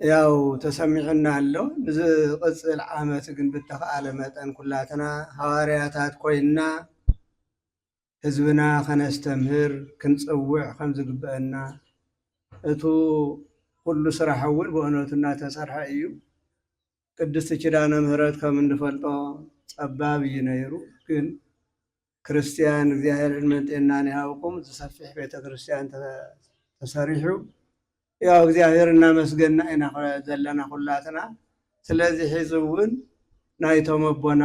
ያው ተሰሚዕና ኣሎ ንዝቅፅል ዓመት ግን ብተኸኣለ መጠን ኩላትና ሃዋርያታት ኮይና ህዝብና ከነስተምህር ክንፅውዕ ከም ዝግበአና እቱ ኩሉ ስራሕ እውን በእውነቱ እናተሰርሐ እዩ። ቅድስቲ ኪዳነ ምህረት ከም እንፈልጦ ፀባብ እዩ ነይሩ። ግን ክርስቲያን እግዚአብሔር ዕድመን ጤናን ይሃብኩም ዝሰፊሕ ቤተ ክርስቲያን ተሰሪሑ ያው እግዚአብሔር እናመስገና ኢና ዘለና ኩላትና። ስለዚህ ሒዙ እውን ናይቶም ኣቦና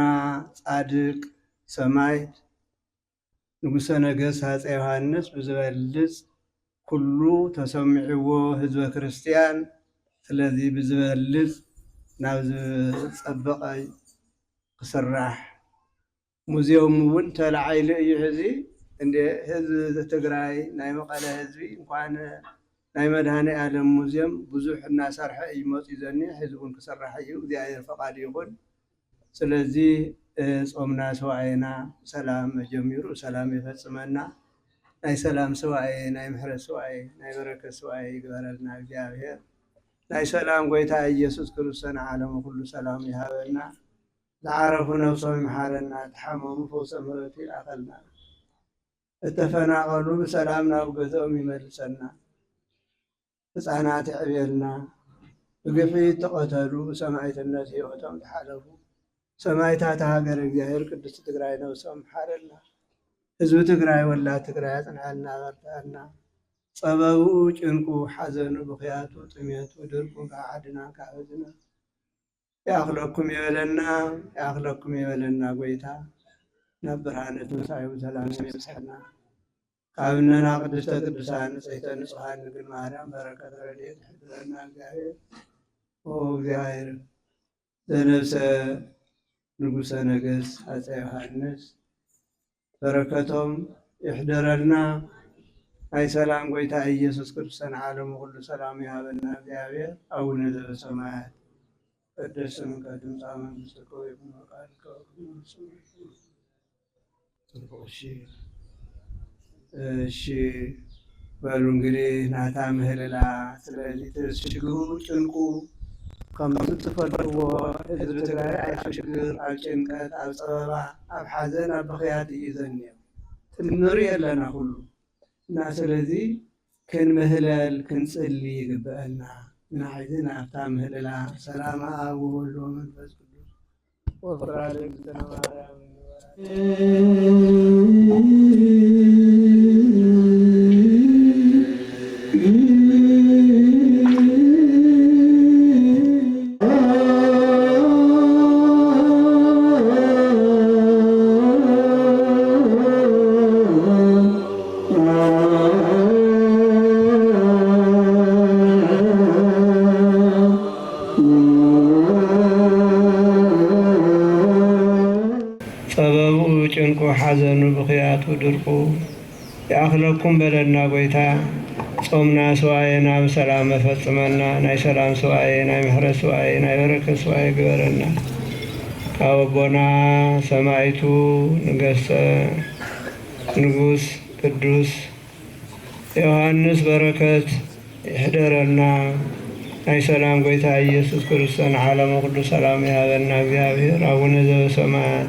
ጻድቅ ሰማዕት ንጉሰ ነገሥት ሃፀይ ዮሃንስ ብዝበልፅ ኩሉ ተሰሚዕዎ ህዝበ ክርስቲያን። ስለዚህ ብዝበልፅ ናብ ዝፀበቐ ክስራሕ ሙዚየም እውን ተላዓይሉ እዩ ሕዚ እንደ ህዝቢ ትግራይ ናይ መቐለ ህዝቢ እንኳን ናይ መድሃኔ ዓለም ሙዚየም ብዙሕ እናሰርሐ እዩ መፅኡ ዘኒ ሕዚ እውን ክስራሕ እዩ እግዚአብሔር ፈቃድ ይኹን። ስለዚህ ጾምና ሰዋዕና ሰላም ጀሚሩ ሰላም ይፈጽመና። ናይ ሰላም ሰዋዕ ናይ ምሕረት ሰዋዕ ናይ በረከት ሰዋዕ ይግበረልና እግዚአብሔር። ናይ ሰላም ጎይታ ኢየሱስ ክርስቶስ ዓለሙ ኩሉ ሰላም ይሃበና። ዝዓረፉ ነፍሶም ይምሓረና፣ ተሓመሙ ፈውሰ ምሕረቱ ይላኸልና፣ እተፈናቀሉ ብሰላም ናብ ገዝኦም ይመልሰና፣ ህፃናት ይዕብየልና፣ ብግፍዒት ተቐተሉ ብሰማዕትነት ህይወቶም ተሓለፉ ሰማዕታት ሃገር እግዚአብሔር ቅድስቲ ትግራይ ነፍሶም ይምሓረልና። ህዝቢ ትግራይ ወላድ ትግራይ አጽንዐልና በርታና። ጸበቡ ጭንቁ ሓዘኑ ብኽያቱ ጥሜቱ ድርቁ ከዓድና ካበዝና ያኽለኩም ይበለና ያኽለኩም ይበለና ጎይታ ናብ ብርሃነ ትንሣኤ ሰላም ይብፅሐና። ካብነና ቅድስተ ቅዱሳን ንጽሕተ ንጹሓን ድንግል ማርያም በረከት ረድኤት ይሕድረና እግዚአብሔር። እግዚአብሔር ዘነብሰ ንጉሰ ነገሥት ሃፀይ ዮሃንስ በረከቶም ይሕደረልና። ናይ ሰላም ጎይታ ኢየሱስ ክርስቶስ ዓለሙ ኩሉ ሰላም ይሃበና እግዚአብሔር። አቡነ ዘበሰማያት ቅድስት ስምከ ትምጻእ መንግሥትከ ወይኩን ፈቃድከ በከመ በሰማይ። እሺ በሉ እንግዲህ ናታ ምህልላ። ስለዚህ ችግሩ ጭንቁ ከምቲ ትፈልጥዎ ህዝቢ ትግራይ ኣብ ሽግር ኣብ ጭንቀት ኣብ ፀበባ ኣብ ሓዘን ኣብ ብኽያት እዩ ዘኒኦ ንሪኦ ኣለና ኩሉ እና ስለዚ ክንምህለል ክንፅሊ ይግብአና። ናሕዚ ናብታ ምህልላ ሰላም ኣብ ወወልድ ወመንፈስ ቅዱስ ወፍቅር እግዝእትነ ማርያም ጸበቡ ጭንቁ ሓዘኑ ብኽያቱ ድርቁ ይኣኽለኩም በለና ጎይታ። ጾምና ሰዋዕና ብሰላም መፈጽመና። ናይ ሰላም ሰዋዕ ናይ ምሕረት ሰዋዕ ናይ በረከት ሰዋዕ ግበረና። ካብ ኣቦና ሰማዕቱ ንገሰ ንጉስ ቅዱስ ዮሃንስ በረከት ይሕደረና። ናይ ሰላም ጎይታ ኢየሱስ ክርስቶስ ዓለሙ ኩሉ ሰላም ይሃበና እግዚአብሔር። አቡነ ዘበሰማያት